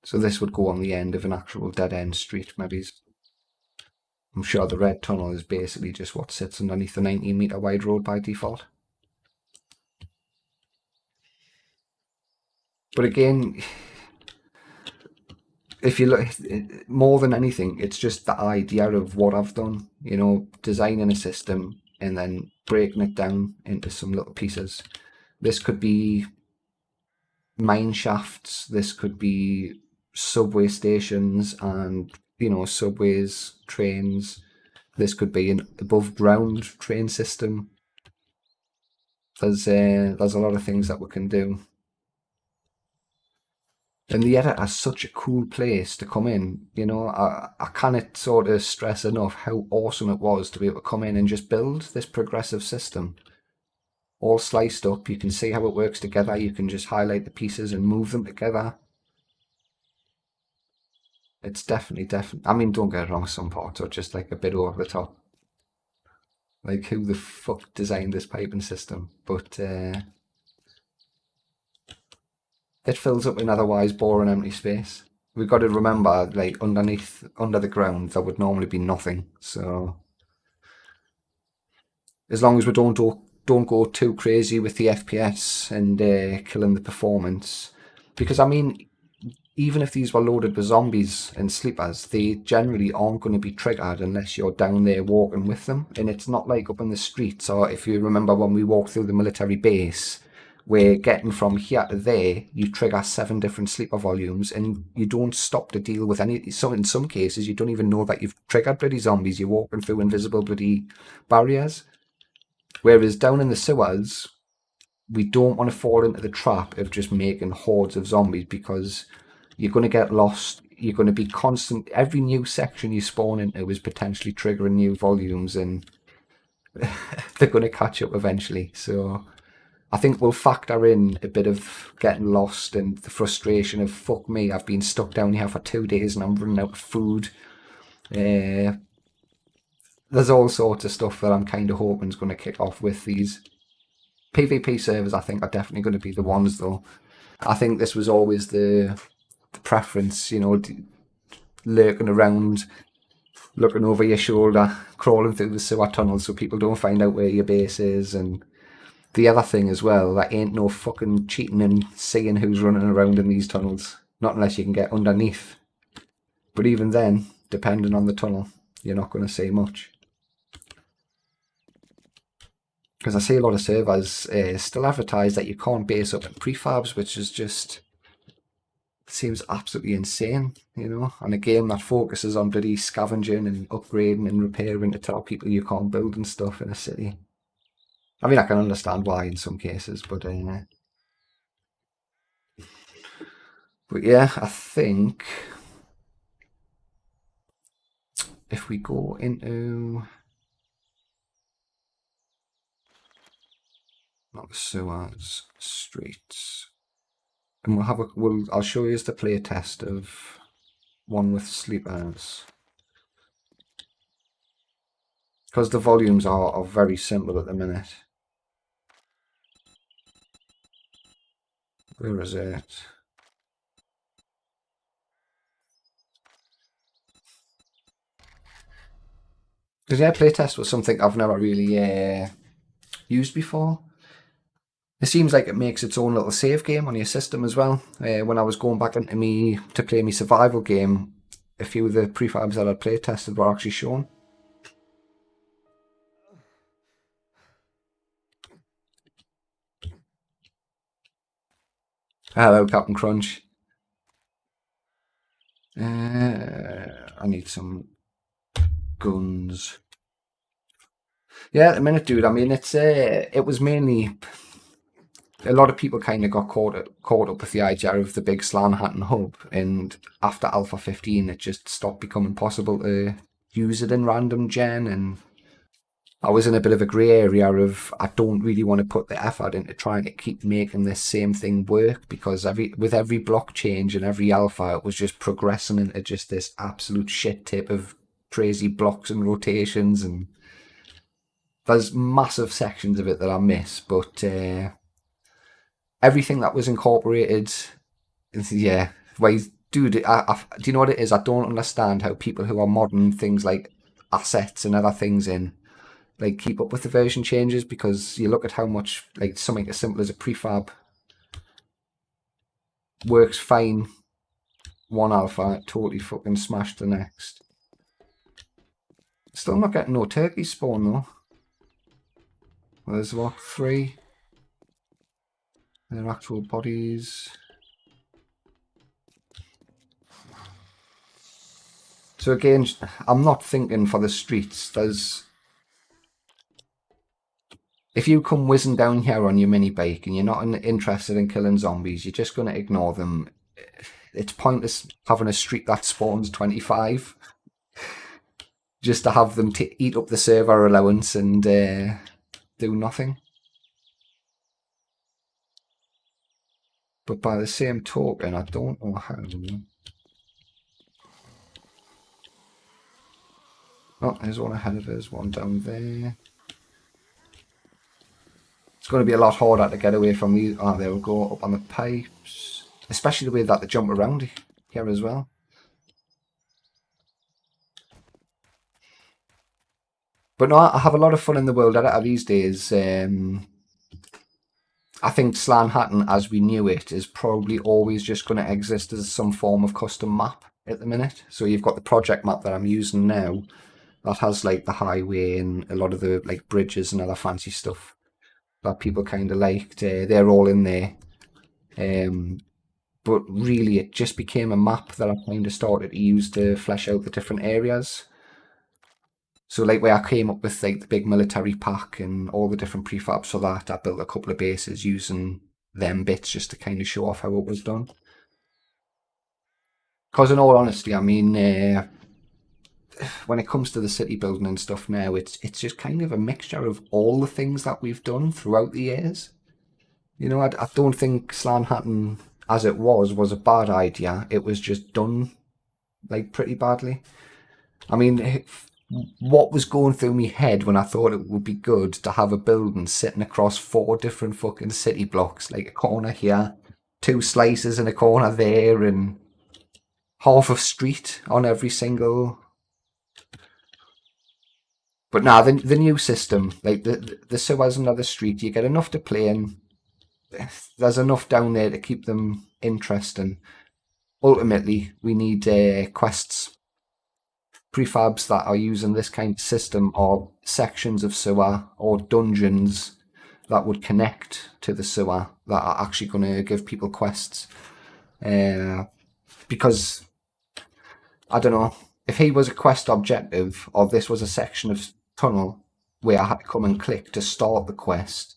So this would go on the end of an actual dead end street, maybe. I'm sure the red tunnel is basically just what sits underneath the 19 metre wide road by default. But again, if you look, more than anything, it's just the idea of what I've done, you know, designing a system and then breaking it down into some little pieces. This could be mine shafts, this could be subway stations and, you know, subways, trains. This could be an above ground train system. There's a lot of things that we can do. And the edit is such a cool place to come in. You know, I cannot sort of stress enough how awesome it was to be able to come in and just build this progressive system. All sliced up, you can see how it works together. You can just highlight the pieces and move them together. It's definitely. I mean, don't get it wrong, some parts are just like a bit over the top. Like, who the fuck designed this piping system? But it fills up an otherwise boring empty space. We've got to remember, like, under the ground, there would normally be nothing. So as long as we don't go too crazy with the FPS and killing the performance, because I mean, even if these were loaded with zombies and sleepers, they generally aren't going to be triggered unless you're down there walking with them. And it's not like up in the streets, or if you remember when we walked through the military base, we're getting from here to there, you trigger 7 different sleeper volumes and you don't stop to deal with any. So in some cases, you don't even know that you've triggered bloody zombies. You're walking through invisible bloody barriers. Whereas down in the sewers, we don't want to fall into the trap of just making hordes of zombies, because you're going to get lost. You're going to be constant. Every new section you spawn into is potentially triggering new volumes, and they're going to catch up eventually. So I think we'll factor in a bit of getting lost and the frustration of, fuck me, I've been stuck down here for 2 days and I'm running out of food. There's all sorts of stuff that I'm kind of hoping is going to kick off with these PvP servers. I think are definitely going to be the ones, though. I think this was always the preference, you know, lurking around, looking over your shoulder, crawling through the sewer tunnels so people don't find out where your base is. And the other thing as well, that ain't no fucking cheating and seeing who's running around in these tunnels. Not unless you can get underneath. But even then, depending on the tunnel, you're not going to see much. Because I see a lot of servers still advertise that you can't base up in prefabs, which is just seems absolutely insane, you know. And a game that focuses on bloody scavenging and upgrading and repairing to tell people you can't build and stuff in a city. I mean, I can understand why in some cases, but yeah, I think if we go into not the sewers, streets, and I'll show you the play test of one with sleepers, because the volumes are very simple at the minute. Where is it? Because yeah, playtest was something I've never really used before. It seems like it makes its own little save game on your system as well. When I was going back into me to play my survival game, a few of the prefabs that I'd play tested were actually shown. Hello, Captain Crunch. I need some guns. Yeah, at the minute, dude. I mean, it was mainly a lot of people kind of got caught up with the idea of the big Slaan hat and hub, and after Alpha 15, it just stopped becoming possible to use it in random gen, and I was in a bit of a grey area of I don't really want to put the effort into trying to keep making this same thing work, because with every block change and every alpha, it was just progressing into just this absolute shit tip of crazy blocks and rotations, and there's massive sections of it that I miss, but everything that was incorporated, yeah, dude, do you know what it is? I don't understand how people who are modding things like assets and other things in, like, keep up with the version changes, because you look at how much, like, something as simple as a prefab works fine one alpha, totally fucking smashed the next. Still not getting no turkey spawn though. There's what, 3? They're actual bodies. So again, I'm not thinking for the streets. If you come whizzing down here on your mini bike and you're not interested in killing zombies, you're just going to ignore them. It's pointless having a street that spawns 25 just to have them eat up the server allowance and do nothing. But by the same token, I don't know how. Oh, there's one ahead of us, one down there. It's going to be a lot harder to get away from these. Oh, there we go, up on the pipes. Especially the way that they jump around here as well. But no, I have a lot of fun in the world editor these days. I think Slaan Hatton, as we knew it, is probably always just going to exist as some form of custom map at the minute. So you've got the project map that I'm using now that has like the highway and a lot of the like bridges and other fancy stuff that people kind of liked. They're all in there. But really it just became a map that I kind of started to use to flesh out the different areas. So like where I came up with like the big military pack and all the different prefabs for that, I built a couple of bases using them bits just to kind of show off how it was done. Because in all honesty, I mean, when it comes to the city building and stuff now, it's just kind of a mixture of all the things that we've done throughout the years. You know, I don't think Slaan Hatton as it was a bad idea. It was just done like pretty badly. I mean, what was going through my head when I thought it would be good to have a building sitting across 4 different fucking city blocks, like a corner here, 2 slices in a corner there, and half a street on every single. But now the new system, like the sewers and other street, you get enough to play in. There's enough down there to keep them interesting. Ultimately, we need quests, prefabs that are using this kind of system, or sections of sewer or dungeons that would connect to the sewer that are actually going to give people quests. Because I don't know if he was a quest objective or this was a section of tunnel where I had to come and click to start the quest.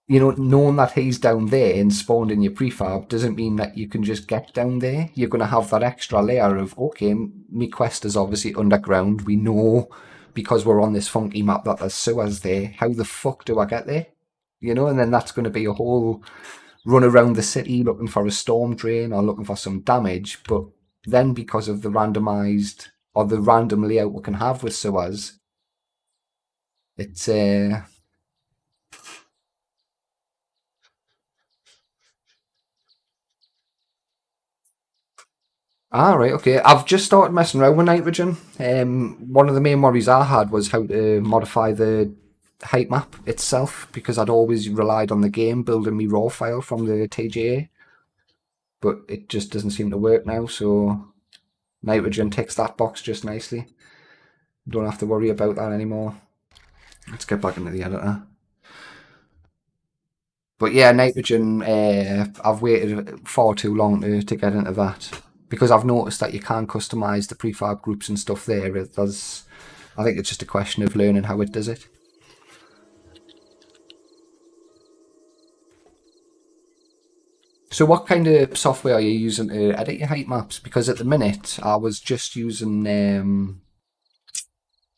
You know, knowing that he's down there and spawned in your prefab doesn't mean that you can just get down there. You're going to have that extra layer of, okay, my quest is obviously underground. We know because we're on this funky map that there's sewers there. How the fuck do I get there? You know, and then that's going to be a whole run around the city looking for a storm drain or looking for some damage. But then because of the randomized or the random layout we can have with sewers, it's right, okay. I've just started messing around with nitrogen. One of the main worries I had was how to modify the height map itself, because I'd always relied on the game building me raw file from the TGA, but it just doesn't seem to work now, so nitrogen ticks that box just nicely. Don't have to worry about that anymore. Let's get back into the editor. But yeah, nitrogen, I've waited far too long to get into that, because I've noticed that you can customize the prefab groups and stuff there. I think it's just a question of learning how it does it. So what kind of software are you using to edit your height maps? Because at the minute I was just using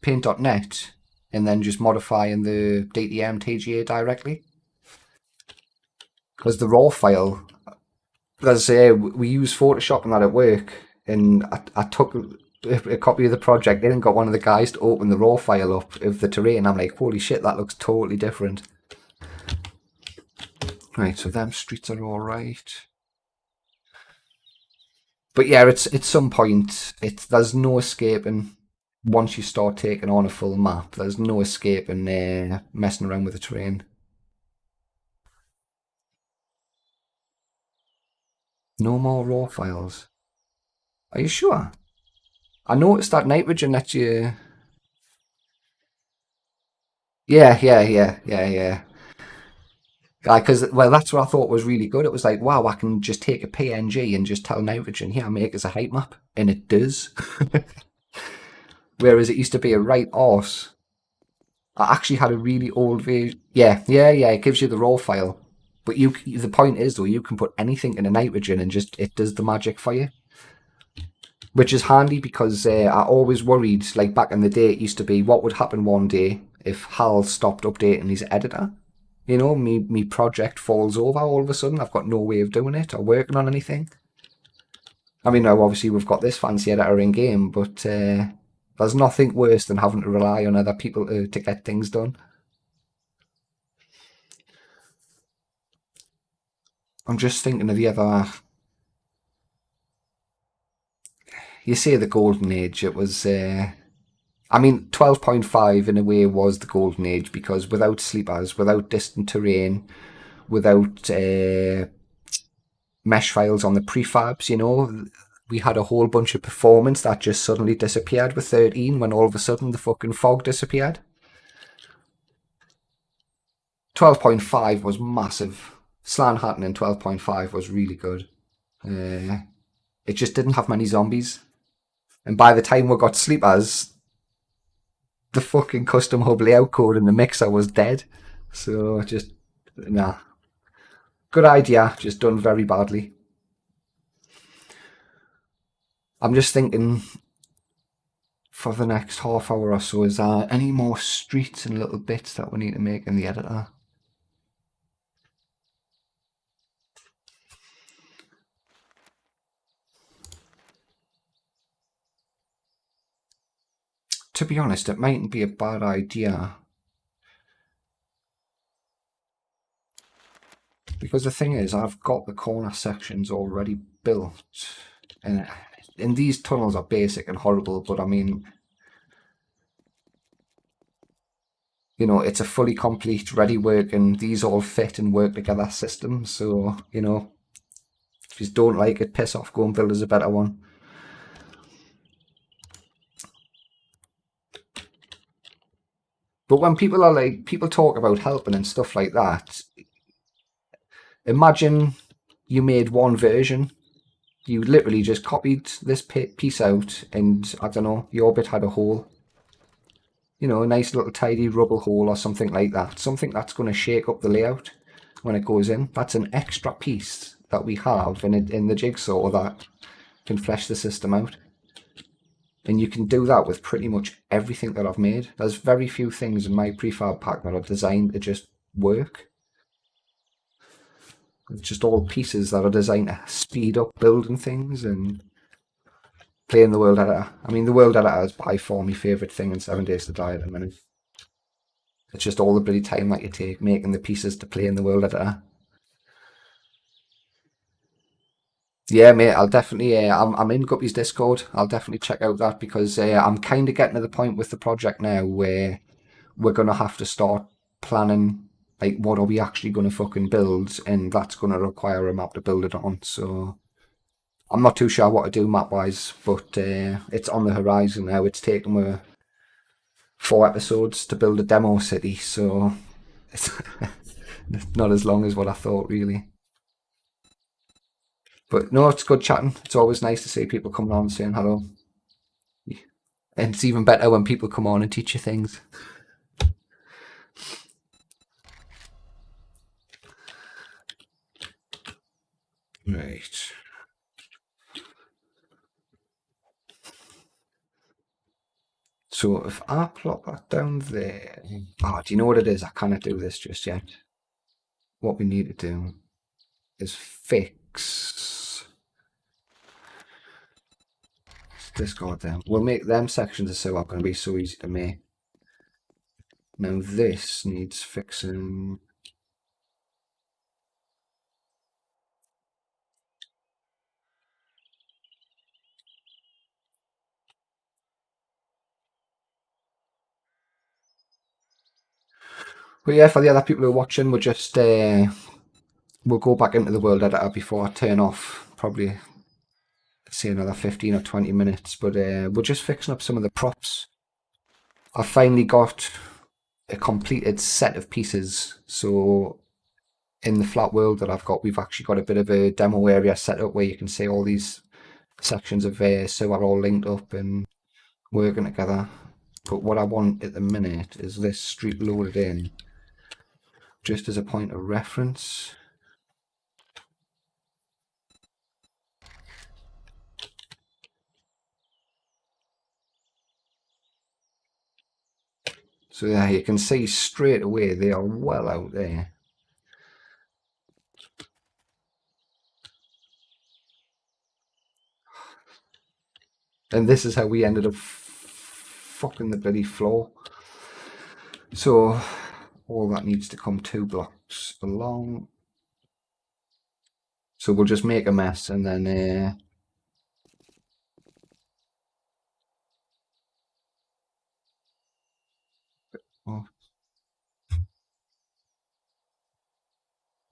paint.net and then just modifying the DTM TGA directly. Because the raw file, as I say, we use Photoshop and that at work, and I took a copy of the project in and got one of the guys to open the raw file up of the terrain. I'm like, holy shit, that looks totally different. Right, so them streets are all right. But yeah, it's at some point, there's no escaping. Once you start taking on a full map, there's no escaping messing around with the terrain. No more raw files. Are you sure? I noticed that nitrogen that you. Yeah. Because well, that's what I thought was really good. It was like, wow, I can just take a PNG and just tell nitrogen, here, make us a height map, and it does. Whereas it used to be a right arse. I actually had a really old version. Yeah. It gives you the raw file, but the point is though, you can put anything in a nitrogen and just it does the magic for you, which is handy because I always worried, like back in the day, it used to be what would happen one day if Hal stopped updating his editor. You know, me project falls over all of a sudden. I've got no way of doing it or working on anything. I mean, now obviously we've got this fancy editor in game, but there's nothing worse than having to rely on other people to get things done. I'm just thinking of the other. You say the golden age. It was. I mean, 12.5 in a way was the golden age because without sleepers, without distant terrain, without mesh files on the prefabs, we had a whole bunch of performance that just suddenly disappeared with 13 when all of a sudden the fucking fog disappeared. 12.5 was massive. Slaan Hatton in 12.5 was really good. Uh, it just didn't have many zombies. And by the time we got sleepers, the fucking custom hub layout code in the mixer was dead. So just, nah. Good idea, just done very badly. I'm just thinking for the next half hour or so, is there any more streets and little bits that we need to make in the editor? To be honest, it mightn't be a bad idea. Because the thing is, I've got the corner sections already built. And these tunnels are basic and horrible, but I mean, it's a fully complete, ready working, these all fit and work together system. So, if you don't like it, piss off, go and build us a better one. But when people talk about helping and stuff like that, imagine you made one version. You literally just copied this piece out and, I don't know, your bit had a hole. A nice little tidy rubble hole or something like that. Something that's going to shake up the layout when it goes in. That's an extra piece that we have in the jigsaw that can flesh the system out. And you can do that with pretty much everything that I've made. There's very few things in my prefab pack that are designed to just work. It's just all pieces that are designed to speed up building things and playing the world editor. I mean, the world editor is by far my favourite thing in 7 Days to Die at the minute. It's just all the bloody time that you take making the pieces to play in the world editor. Yeah, mate, I'll definitely. I'm in Guppy's Discord. I'll definitely check out that because I'm kind of getting to the point with the project now where we're gonna have to start planning like what are we actually gonna fucking build, and that's gonna require a map to build it on. So I'm not too sure what to do map wise, but it's on the horizon now. It's taken me 4 episodes to build a demo city, so it's not as long as what I thought really. But no, it's good chatting. It's always nice to see people coming on and saying hello. And it's even better when people come on and teach you things. Right. So if I plot that down there, do you know what it is? I cannot do this just yet. What we need to do is fix. Discard them. We'll make them sections of so going to be so easy to make. Now this needs fixing. But yeah, for the other people who are watching, we're just we'll go back into the world editor before I turn off, probably say another 15 or 20 minutes, but we're just fixing up some of the props. I finally got a completed set of pieces, so in the flat world that I've got, we've actually got a bit of a demo area set up where you can see all these sections of so are all linked up and working together. But what I want at the minute is this street loaded in just as a point of reference. So yeah, you can see straight away they are well out there. And this is how we ended up fucking the bloody floor. So all that needs to come 2 blocks along. So we'll just make a mess and then oh,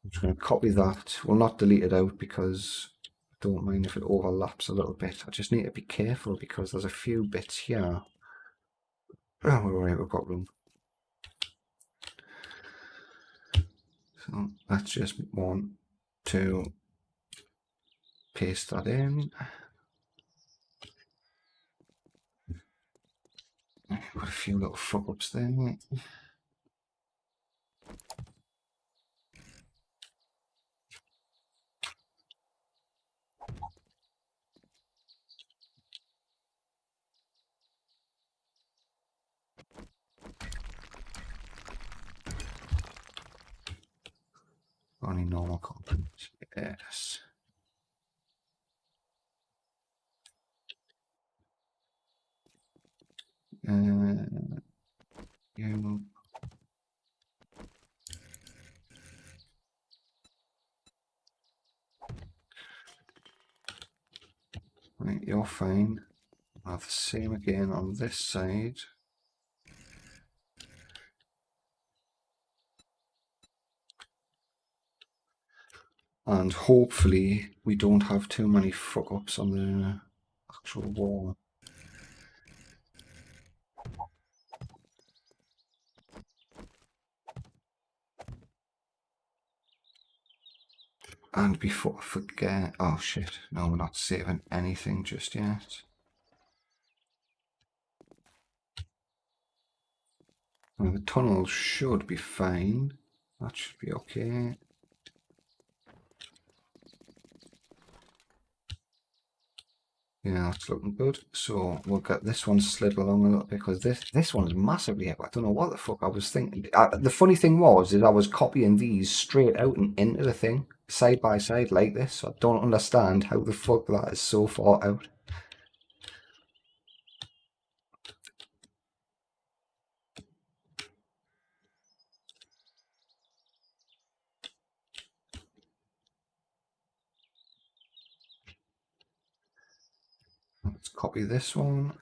I'm just going to copy that. We'll not delete it out because I don't mind if it overlaps a little bit. I just need to be careful because there's a few bits here. Oh, we're alright, we've got room. So that's just 1, 2, paste that in. Got a few little fuck ups there. Only normal components. Yes. You. Right, you're fine. I'll have the same again on this side. And hopefully we don't have too many fuck ups on the actual wall. And before I forget, oh shit, no, we're not saving anything just yet. Now the tunnel should be fine. That should be okay. Yeah, that's looking good. So we'll get this one slid along a little bit because this one's massively up. I don't know what the fuck I was thinking. The funny thing was is I was copying these straight out and into the thing side by side like this. So I don't understand how the fuck that is so far out. Let's copy this one.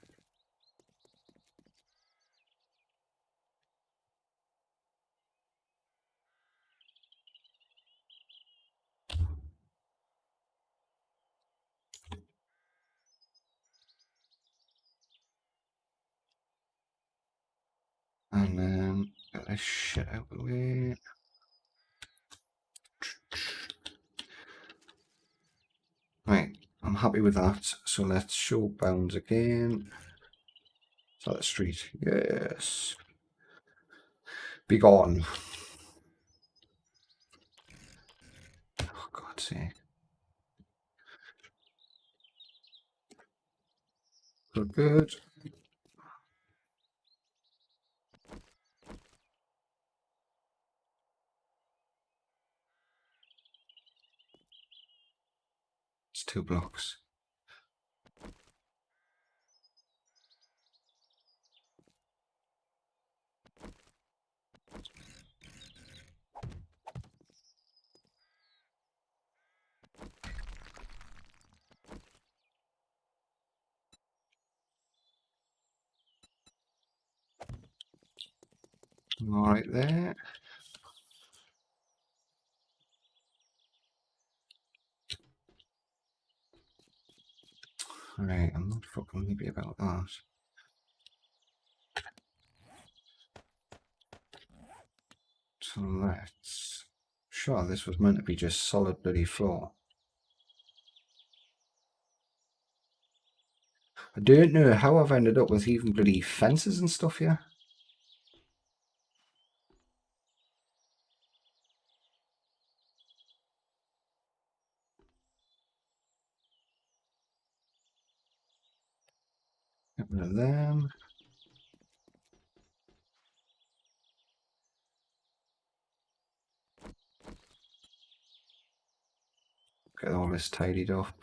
And then get this shit out of the way. Right, I'm happy with that. So let's show bounds again. Is that the street? Yes. Be gone. Oh, God's sake. Good, good. It's 2 blocks. All right there. Right, I'm not fucking happy about that. So let's... Sure, this was meant to be just solid bloody floor. I don't know how I've ended up with even bloody fences and stuff here. Get rid of them. Get all this tidied up.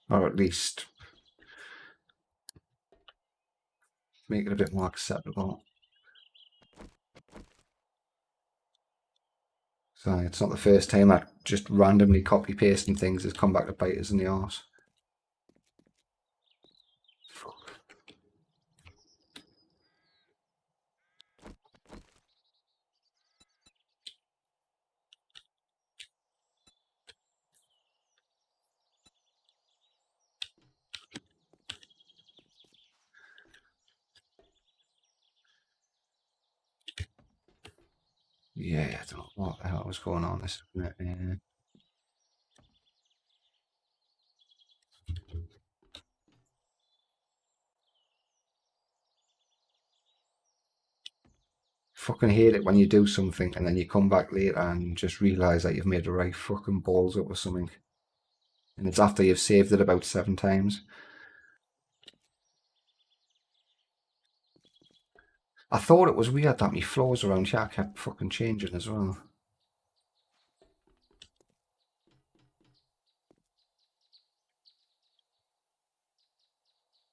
Or at least make it a bit more acceptable. So it's not the first time I just randomly copy pasting things has come back to bite us in the arse. Yeah, I don't know what the hell was going on this minute. Fucking hate it when you do something and then you come back later and just realise that you've made the right fucking balls up or something. And it's after you've saved it about 7 times. I thought it was weird that my floors around here kept fucking changing as well.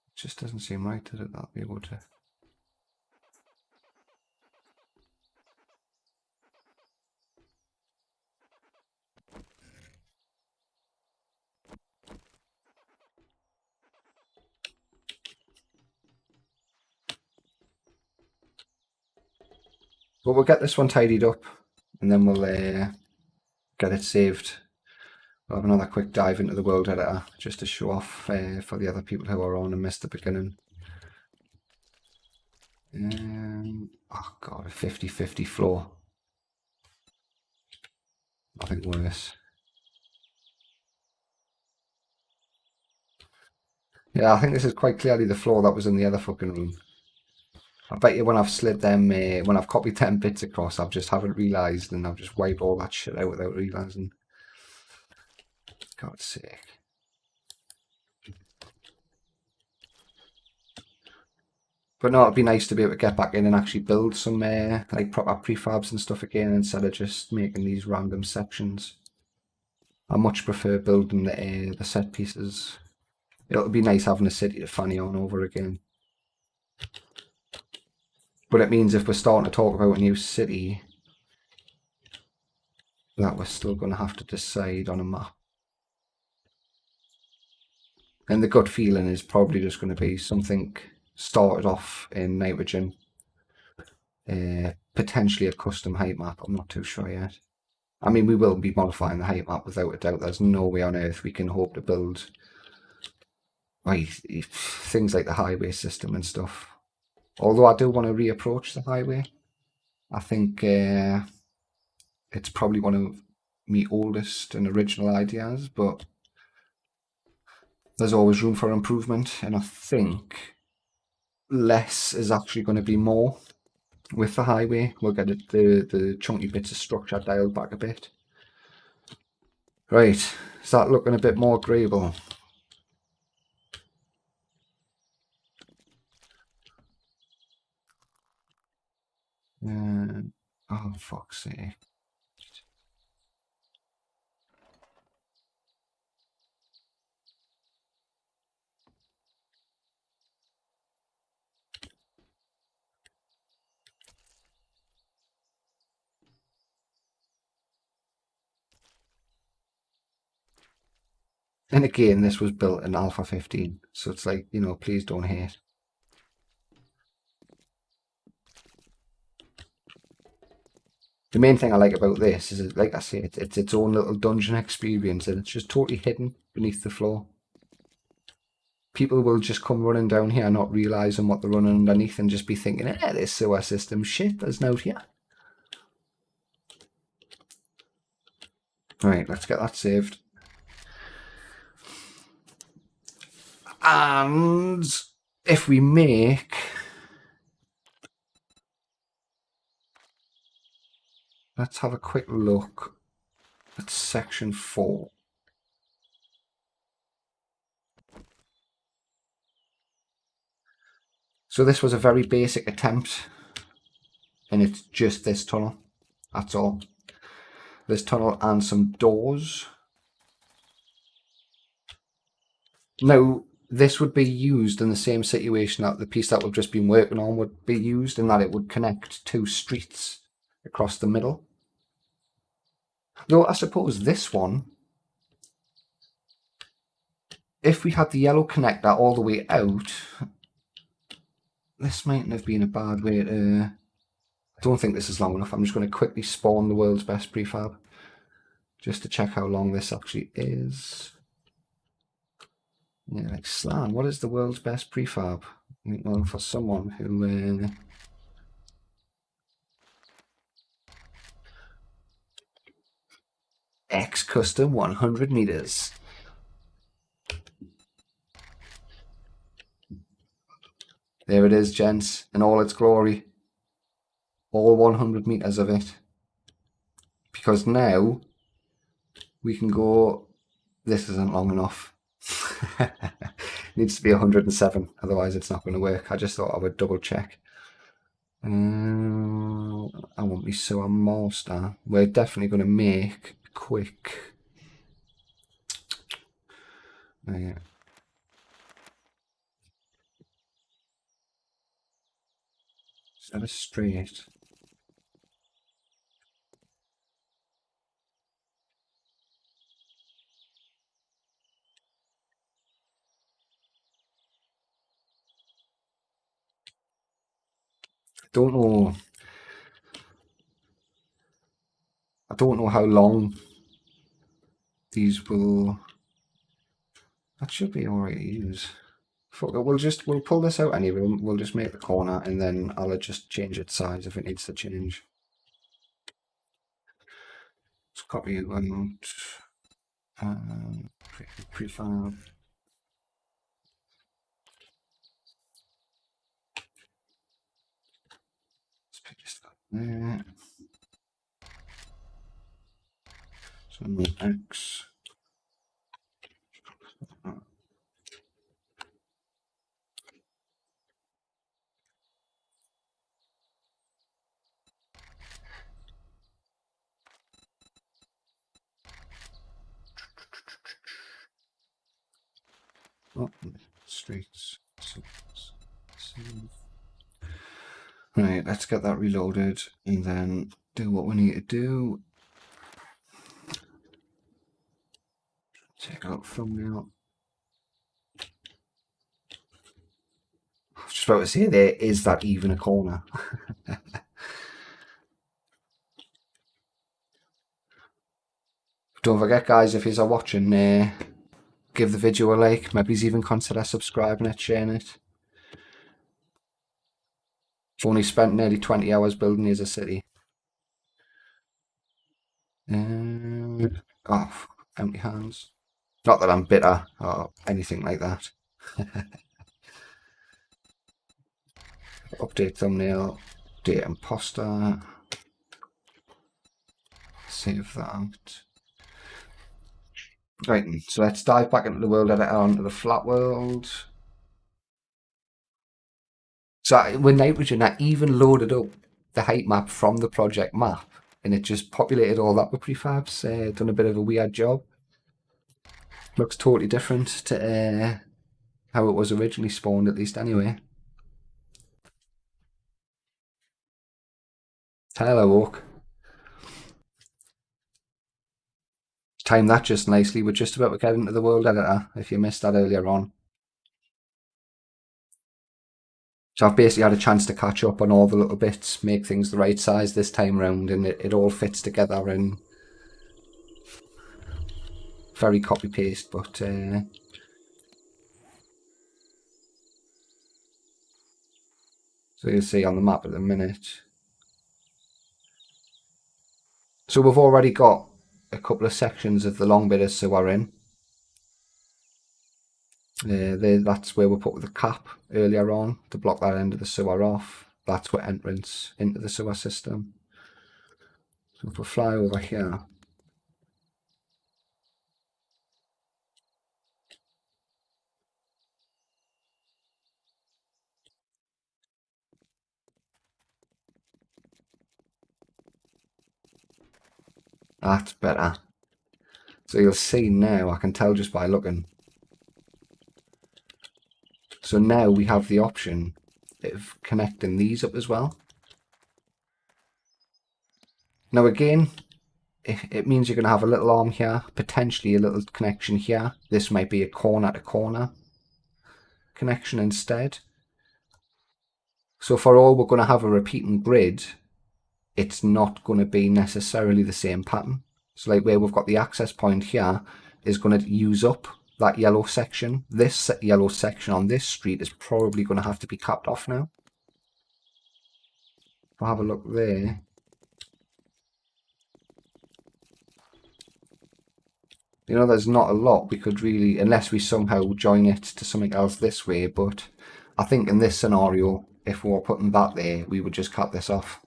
It just doesn't seem right that I'll be able to... But we'll get this one tidied up and then we'll get it saved. We'll have another quick dive into the world editor just to show off for the other people who are on and missed the beginning. Oh god, a 50-50 floor. Nothing worse. Yeah, I think this is quite clearly the floor that was in the other fucking room. I bet you when I've slid them, when I've copied them bits across, I've just haven't realised and I've just wiped all that shit out without realising. God's sake. But no, it'd be nice to be able to get back in and actually build some like proper prefabs and stuff again instead of just making these random sections. I much prefer building the set pieces. It'll be nice having a city to fanny on over again. But it means if we're starting to talk about a new city, that we're still going to have to decide on a map. And the gut feeling is probably just going to be something started off in nitrogen, potentially a custom height map. I'm not too sure yet. I mean, we will be modifying the height map without a doubt. There's no way on earth we can hope to build things like the highway system and stuff. Although I do want to reapproach the highway. I think it's probably one of my oldest and original ideas, but there's always room for improvement, and I think less is actually going to be more with the highway. We'll get the chunky bits of structure dialed back a bit. Right, is that looking a bit more agreeable? Oh, fuck's sake. And again, this was built in Alpha 15, so it's like, you know, please don't hate. The main thing I like about this is, like I say, it's its own little dungeon experience, and it's just totally hidden beneath the floor. people will just come running down here, not realising what they're running underneath, and just be thinking, this sewer system shit, there's no here. Right, let's get that saved. And if we make... Let's have a quick look at section 4. So this was a very basic attempt, and it's just this tunnel. That's all. This tunnel and some doors. Now, this would be used in the same situation that the piece that we've just been working on would be used, in that it would connect 2 streets across the middle. Though I suppose this one, if we had the yellow connector all the way out, this mightn't have been a bad way to... I don't think this is long enough. I'm just going to quickly spawn the world's best prefab, just to check how long this actually is. Yeah, like Slaan, what is the world's best prefab? Well, for someone who... X custom 100 meters. There it is, gents, in all its glory. All 100 meters of it. Because now we can go... This isn't long enough. Needs to be 107, otherwise it's not going to work. I just thought I would double check. I want me sewer master. We're definitely going to make quick. Is that a straight? I don't know how long these will... That should be alright to use. Fuck it, we'll pull this out anyway. We'll just make the corner, and then I'll just change its size if it needs to change. Let's copy it out. Prefab. Let's paste that there. So X. Oh, streets. Right, let's get that reloaded and then do what we need to do. Take out thumbnail. I was just about to say, there is that even a corner. Don't forget, guys, if you're watching, give the video a like. Maybe even consider subscribing it, sharing it. I've only spent nearly 20 hours building as a city. Oh, empty hands. Not that I'm bitter or anything like that. Update thumbnail, update imposter. Save that. Right, so let's dive back into the world editor, onto the flat world. So with nitrogen, I even loaded up the height map from the project map, and it just populated all that with prefabs. Done a bit of a weird job. Looks totally different to how it was originally spawned, at least anyway. Hello, Oak. Time that just nicely. We're just about to get into the world editor, if you missed that earlier on. So I've basically had a chance to catch up on all the little bits, make things the right size this time around, and it all fits together, and very copy paste, but So you'll see on the map at the minute. So we've already got a couple of sections of the long bit of sewer in. That's where we put the cap earlier on to block that end of the sewer off. That's where entrance into the sewer system. So if we fly over here, that's better. So you'll see now, I can tell just by looking. So now we have the option of connecting these up as well. Now again, it means you're going to have a little arm here, potentially a little connection here. This might be a corner to corner connection instead. So for all we're going to have a repeating grid, it's not going to be necessarily the same pattern. So like where we've got the access point here is going to use up that yellow section. This yellow section on this street is probably going to have to be capped off now. If I have a look there, you know, there's not a lot we could really, unless we somehow join it to something else this way, but I think in this scenario, if we were putting that there, we would just cut this off.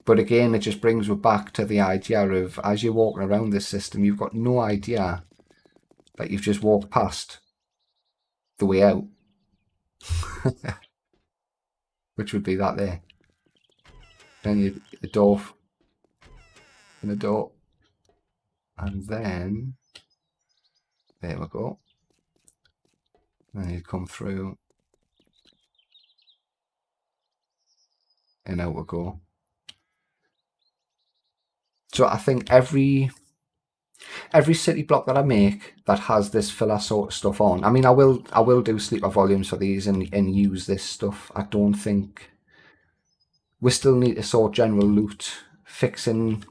But again, it just brings us back to the idea of, as you're walking around this system, you've got no idea that you've just walked past the way out. Which would be that there. Then you the door, in the door. And then, there we go. Then you come through. And out we go. So I think every city block that I make that has this filler sort of stuff on. I mean, I will do sleeper volumes for these and use this stuff. I don't think we still need to sort general loot, fixing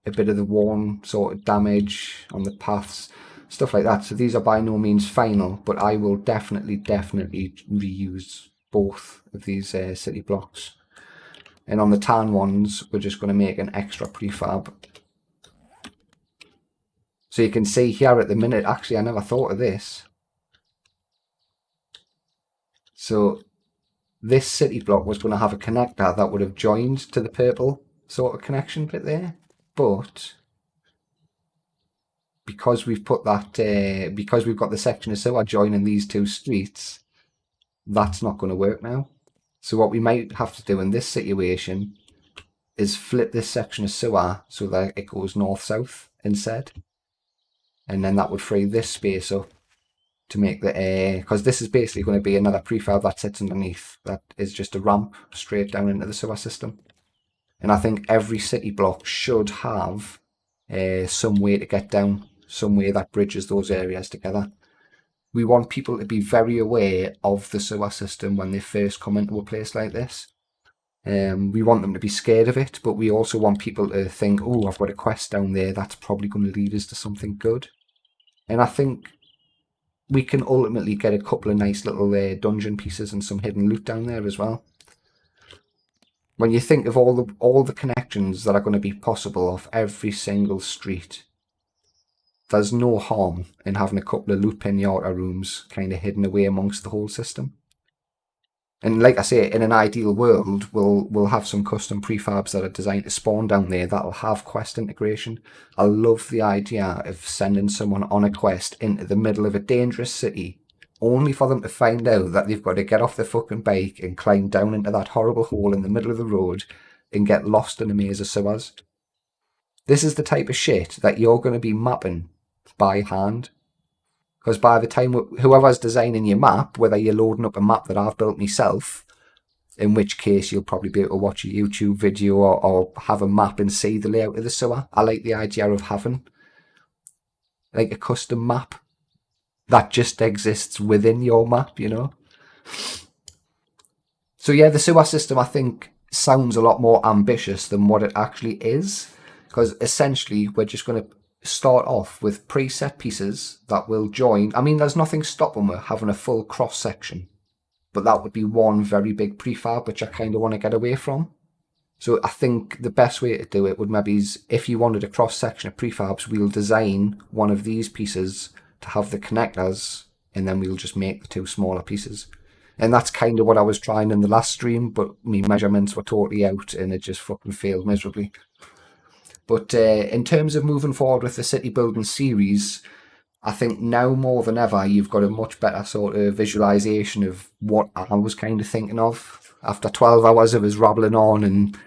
a bit of the worn sort of damage on the paths, stuff like that. So these are by no means final, but I will definitely reuse both of these city blocks. And on the tan ones, we're just going to make an extra prefab. So you can see here at the minute, actually I never thought of this. So this city block was going to have a connector that would have joined to the purple sort of connection bit there. But because we've put that, because we've got the section of sewer joining these two streets, that's not going to work now. So what we might have to do in this situation is flip this section of sewer so that it goes north-south instead. And then that would free this space up to make the air, because this is basically going to be another prefab that sits underneath. That is just a ramp straight down into the sewer system. And I think every city block should have some way to get down, some way that bridges those areas together. We want people to be very aware of the sewer system when they first come into a place like this. We want them to be scared of it, but we also want people to think, oh, I've got a quest down there, that's probably going to lead us to something good. And I think we can ultimately get a couple of nice little dungeon pieces and some hidden loot down there as well. When you think of all the connections that are going to be possible off every single street, there's no harm in having a couple of loot pinata rooms kind of hidden away amongst the whole system. And like I say, in an ideal world, we'll have some custom prefabs that are designed to spawn down there that'll have quest integration. I love the idea of sending someone on a quest into the middle of a dangerous city, only for them to find out that they've got to get off their fucking bike and climb down into that horrible hole in the middle of the road and get lost in a maze of sewers. This is the type of shit that you're going to be mapping by hand. Because by the time whoever's designing your map, whether you're loading up a map that I've built myself, in which case you'll probably be able to watch a YouTube video or have a map and see the layout of the sewer. I like the idea of having like a custom map that just exists within your map, you know. So yeah, the sewer system I think sounds a lot more ambitious than what it actually is, because essentially we're just going to start off with preset pieces that will join. I mean, there's nothing stopping us having a full cross section but that would be one very big prefab, which I kind of want to get away from. So I think the best way to do it would maybe is, if you wanted a cross section of prefabs, we'll design one of these pieces to have the connectors, and then we'll just make the two smaller pieces. And that's kind of what I was trying in the last stream, but my measurements were totally out and it just fucking failed miserably. But in terms of moving forward with the city building series, I think now more than ever, you've got a much better sort of visualization of what I was kind of thinking of. After 12 hours of us rambling on and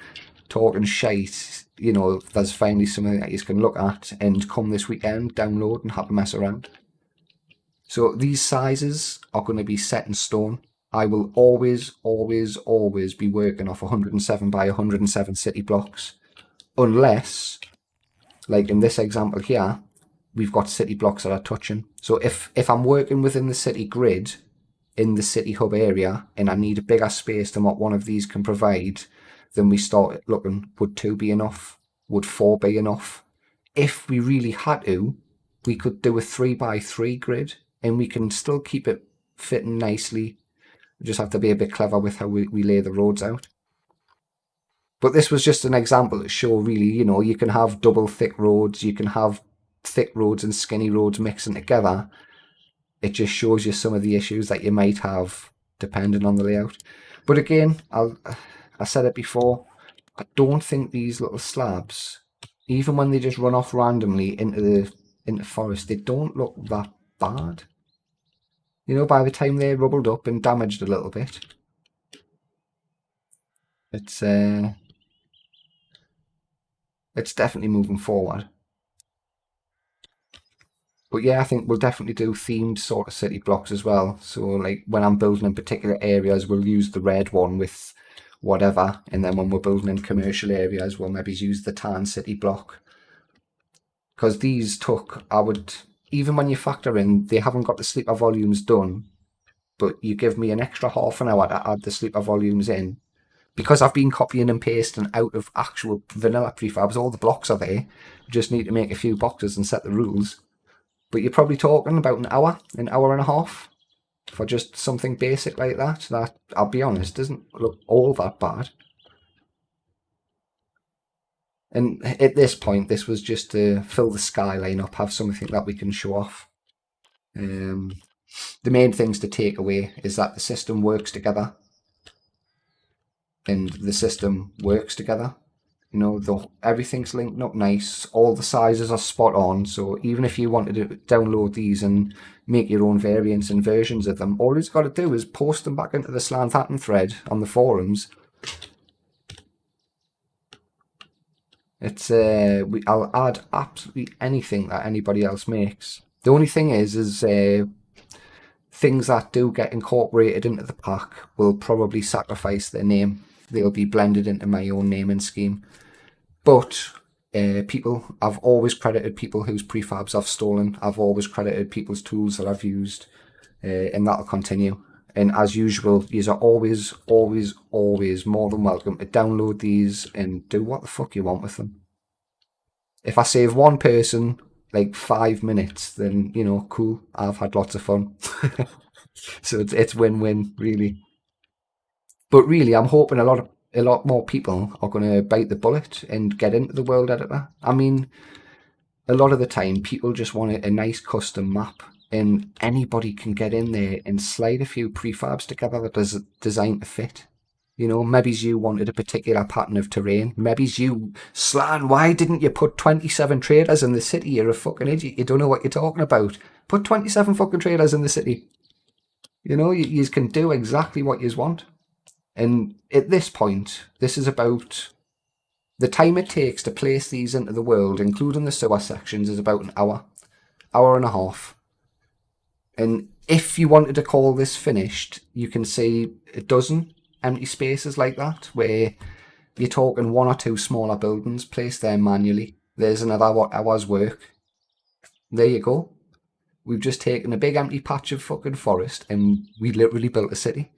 talking shite, you know, there's finally something that you can look at and come this weekend, download and have a mess around. So these sizes are going to be set in stone. I will always, always, always be working off 107 by 107 city blocks. Unless, like in this example here, we've got city blocks that are touching. So if I'm working within the city grid, in the city hub area, and I need a bigger space than what one of these can provide, then we start looking, would 2 be enough? Would 4 be enough? If we really had to, we could do a 3 by 3 grid, and we can still keep it fitting nicely. We just have to be a bit clever with how we lay the roads out. But this was just an example to show, really, you know, you can have double thick roads, you can have thick roads and skinny roads mixing together. It just shows you some of the issues that you might have depending on the layout. But again, I said it before, I don't think these little slabs, even when they just run off randomly into the forest, they don't look that bad. You know, by the time they're rubbled up and damaged a little bit, it's definitely moving forward. But yeah, I think we'll definitely do themed sort of city blocks as well. So like when I'm building in particular areas, we'll use the red one with whatever. And then when we're building in commercial areas, we'll maybe use the tan city block. Because these took, even when you factor in, they haven't got the sleeper volumes done, but you give me an extra half an hour to add the sleeper volumes in. Because I've been copying and pasting out of actual vanilla prefabs, all the blocks are there. You just need to make a few boxes and set the rules. But you're probably talking about an hour and a half for just something basic like that. That, I'll be honest, doesn't look all that bad. And at this point, this was just to fill the skyline up, have something that we can show off. The main things to take away is that the system works together. And the system works together. You know, everything's linked up nice. All the sizes are spot on. So even if you wanted to download these and make your own variants and versions of them, all you've got to do is post them back into the Slaan thread on the forums. It's I'll add absolutely anything that anybody else makes. The only thing is things that do get incorporated into the pack will probably sacrifice their name. They'll be blended into my own naming scheme. But I've always credited people whose prefabs I've stolen. I've always credited people's tools that I've used, and that'll continue. And as usual, you are always, always, always more than welcome to download these and do what the fuck you want with them. If I save one person like 5 minutes, then, you know, cool, I've had lots of fun. So it's win-win, really. But really, I'm hoping a lot more people are going to bite the bullet and get into the world editor. I mean, a lot of the time, people just want a nice custom map, and anybody can get in there and slide a few prefabs together that is designed to fit. You know, maybe you wanted a particular pattern of terrain. Maybe you, Slaan, why didn't you put 27 traders in the city? You're a fucking idiot. You don't know what you're talking about. Put 27 fucking traders in the city. You know, you can do exactly what you want. And at this point, this is about the time it takes to place these into the world, including the sewer sections, is about an hour and a half. And if you wanted to call this finished, you can see a dozen empty spaces like that, where you're talking 1 or 2 smaller buildings placed there manually. There's another hour's work. There you go. We've just taken a big empty patch of fucking forest and we literally built a city.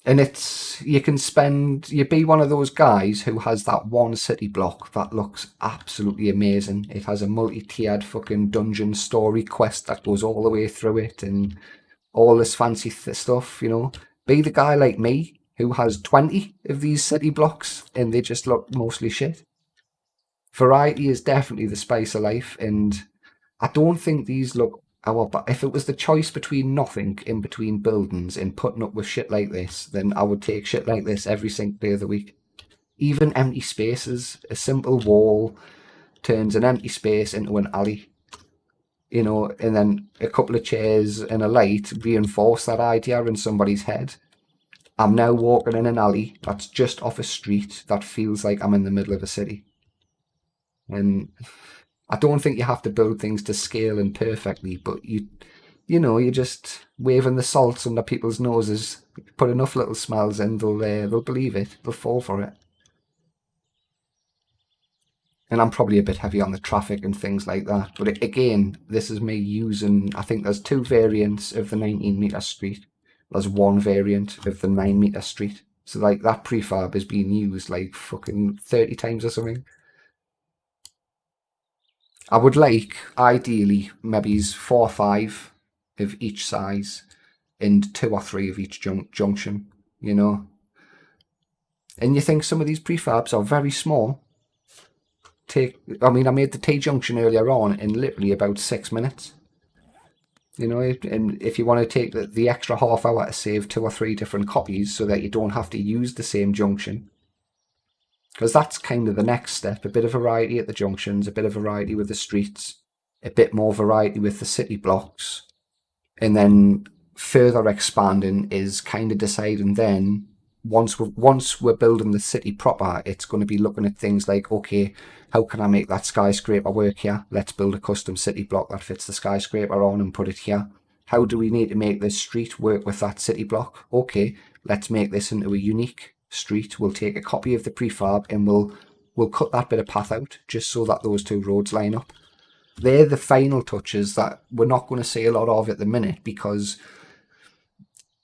And it's, you be one of those guys who has that one city block that looks absolutely amazing. It has a multi-tiered fucking dungeon story quest that goes all the way through it and all this fancy stuff, you know. Be the guy like me who has 20 of these city blocks and they just look mostly shit. Variety is definitely the spice of life, and I don't think these look our. But if it was the choice between nothing in between buildings and putting up with shit like this, then I would take shit like this every single day of the week. Even empty spaces, a simple wall turns an empty space into an alley, you know, and then a couple of chairs and a light reinforce that idea in somebody's head. I'm now walking in an alley that's just off a street that feels like I'm in the middle of a city. And I don't think you have to build things to scale and perfectly, but you know, you're just waving the salts under people's noses. Put enough little smiles in, they'll believe it. They'll fall for it. And I'm probably a bit heavy on the traffic and things like that. But again, this is me using. I think there's two variants of the 19-meter street. There's one variant of the 9-meter street. So like that prefab is being used like fucking 30 times or something. I would like, ideally, maybe 4 or 5 of each size and 2 or 3 of each junction, you know. And you think some of these prefabs are very small. I made the T junction earlier on in literally about 6 minutes. You know, and if you want to take the extra half hour to save 2 or 3 different copies so that you don't have to use the same junction, because that's kind of the next step. A bit of variety at the junctions, a bit of variety with the streets, a bit more variety with the city blocks, and then further expanding is kind of deciding then, once we're building the city proper, it's going to be looking at things like, okay, how can I make that skyscraper work here? Let's build a custom city block that fits the skyscraper on and put it here. How do we need to make this street work with that city block? Okay, let's make this into a unique street. We'll take a copy of the prefab and we'll cut that bit of path out just so that those two roads line up. They're the final touches that we're not going to see a lot of at the minute, because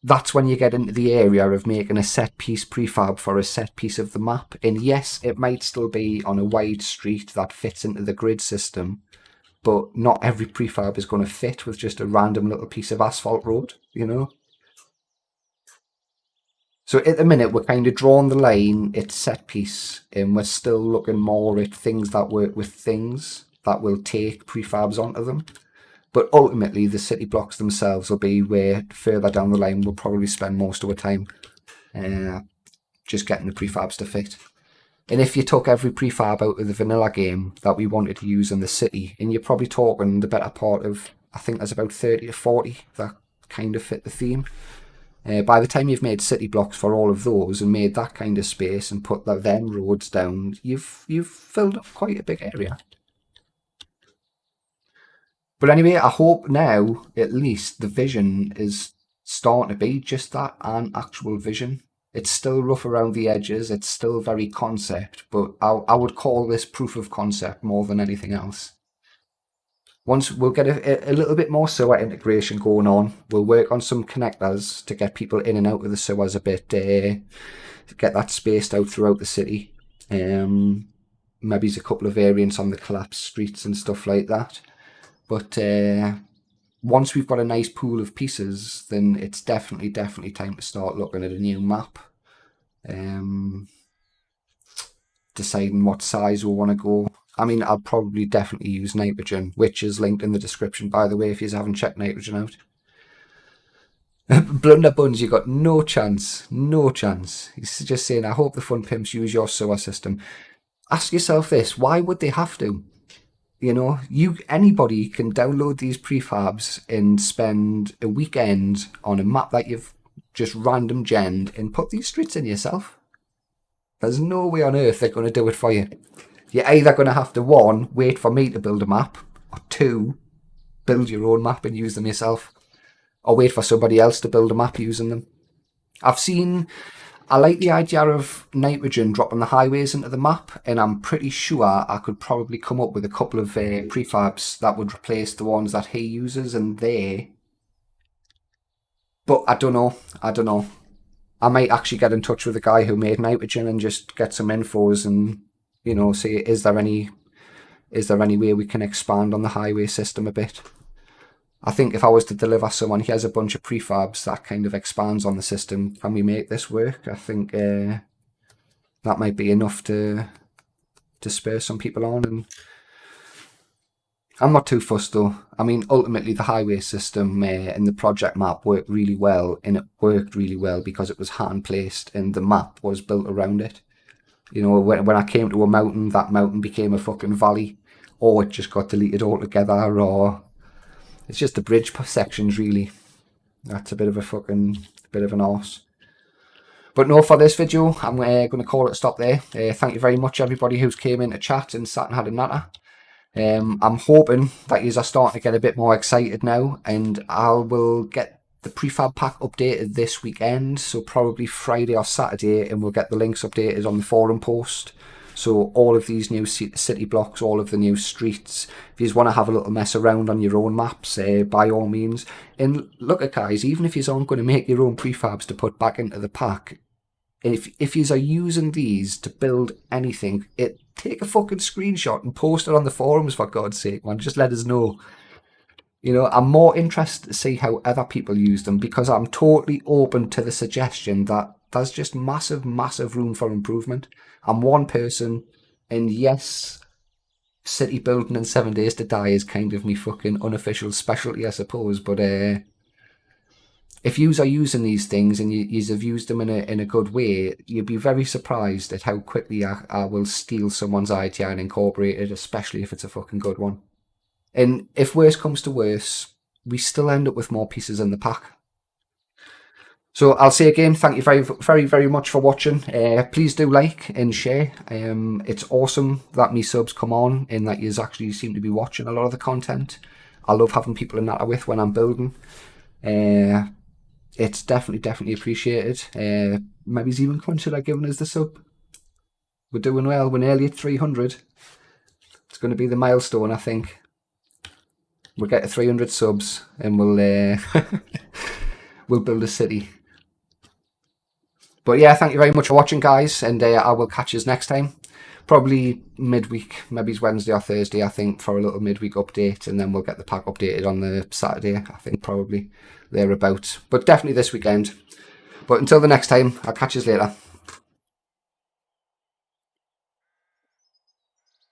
that's when you get into the area of making a set piece prefab for a set piece of the map. And yes, it might still be on a wide street that fits into the grid system, but not every prefab is going to fit with just a random little piece of asphalt road, you know? So at the minute, we're kind of drawing the line at set piece, and we're still looking more at things that work with things that will take prefabs onto them. But ultimately, the city blocks themselves will be where further down the line we'll probably spend most of our time just getting the prefabs to fit. And if you took every prefab out of the vanilla game that we wanted to use in the city, and you're probably talking the better part of, I think there's about 30 to 40 that kind of fit the theme. By the time you've made city blocks for all of those and made that kind of space and put them roads down, you've filled up quite a big area. But anyway, I hope now at least the vision is starting to be just that, an actual vision. It's still rough around the edges, it's still very concept, but I would call this proof of concept more than anything else. Once we'll get a little bit more sewer integration going on, we'll work on some connectors to get people in and out of the sewers a bit, to get that spaced out throughout the city. Maybe a couple of variants on the collapsed streets and stuff like that. But once we've got a nice pool of pieces, then it's definitely time to start looking at a new map. Deciding what size we want to go. I mean, I'll probably definitely use nitrogen, which is linked in the description, by the way, if you haven't checked nitrogen out. Blunderbuns, you got no chance. No chance. He's just saying, I hope the fun pimps use your sewer system. Ask yourself this, why would they have to? You know, anybody can download these prefabs and spend a weekend on a map that you've just random genned and put these streets in yourself. There's no way on earth they're going to do it for you. You're either going to have to, 1, wait for me to build a map, or 2, build your own map and use them yourself, or wait for somebody else to build a map using them. I like the idea of nitrogen dropping the highways into the map, and I'm pretty sure I could probably come up with a couple of prefabs that would replace the ones that he uses and they. But I don't know. I might actually get in touch with the guy who made nitrogen and just get some infos and, you know, see is there any way we can expand on the highway system a bit. I think if I was to deliver someone, he has a bunch of prefabs that kind of expands on the system. Can we make this work? I think that might be enough to spur some people on. And I'm not too fussed though. I mean, ultimately the highway system and the project map worked really well, and it worked really well because it was hand placed and the map was built around it. You know, when I came to a mountain, that mountain became a fucking valley, or it just got deleted altogether, or it's just the bridge sections really. That's a bit of an arse. But no, for this video, I'm going to call it a stop there. Thank you very much everybody who's came in to chat and sat and had a natter. I'm hoping that you are starting to get a bit more excited now, and I will get the prefab pack updated this weekend, so probably Friday or Saturday, and we'll get the links updated on the forum post. So all of these new city blocks, all of the new streets, if you just want to have a little mess around on your own maps, by all means. And look at guys, even if you aren't going to make your own prefabs to put back into the pack, if you are using these to build anything, take a fucking screenshot and post it on the forums, for God's sake, man. Just let us know. You know, I'm more interested to see how other people use them, because I'm totally open to the suggestion that there's just massive room for improvement. I'm one person, and yes, city building in 7 days to die is kind of me fucking unofficial specialty, I suppose, but if yous are using these things and yous have used them in a good way, you'd be very surprised at how quickly I will steal someone's idea and incorporate it, especially if it's a fucking good one. And if worse comes to worse, we still end up with more pieces in the pack. So I'll say again, thank you very much for watching. Please do like and share. It's awesome that me subs come on and that yous actually seem to be watching a lot of the content. I love having people in that with when I'm building. It's definitely appreciated. Maybe he's even consider giving us the sub. We're doing well. We're nearly at 300. It's going to be the milestone, I think. We'll get to 300 subs and we'll we'll build a city. But yeah, thank you very much for watching, guys, and I will catch you next time. Probably midweek, maybe it's Wednesday or Thursday, I think, for a little midweek update, and then we'll get the pack updated on the Saturday, I think, probably thereabouts. But definitely this weekend. But until the next time, I'll catch you later.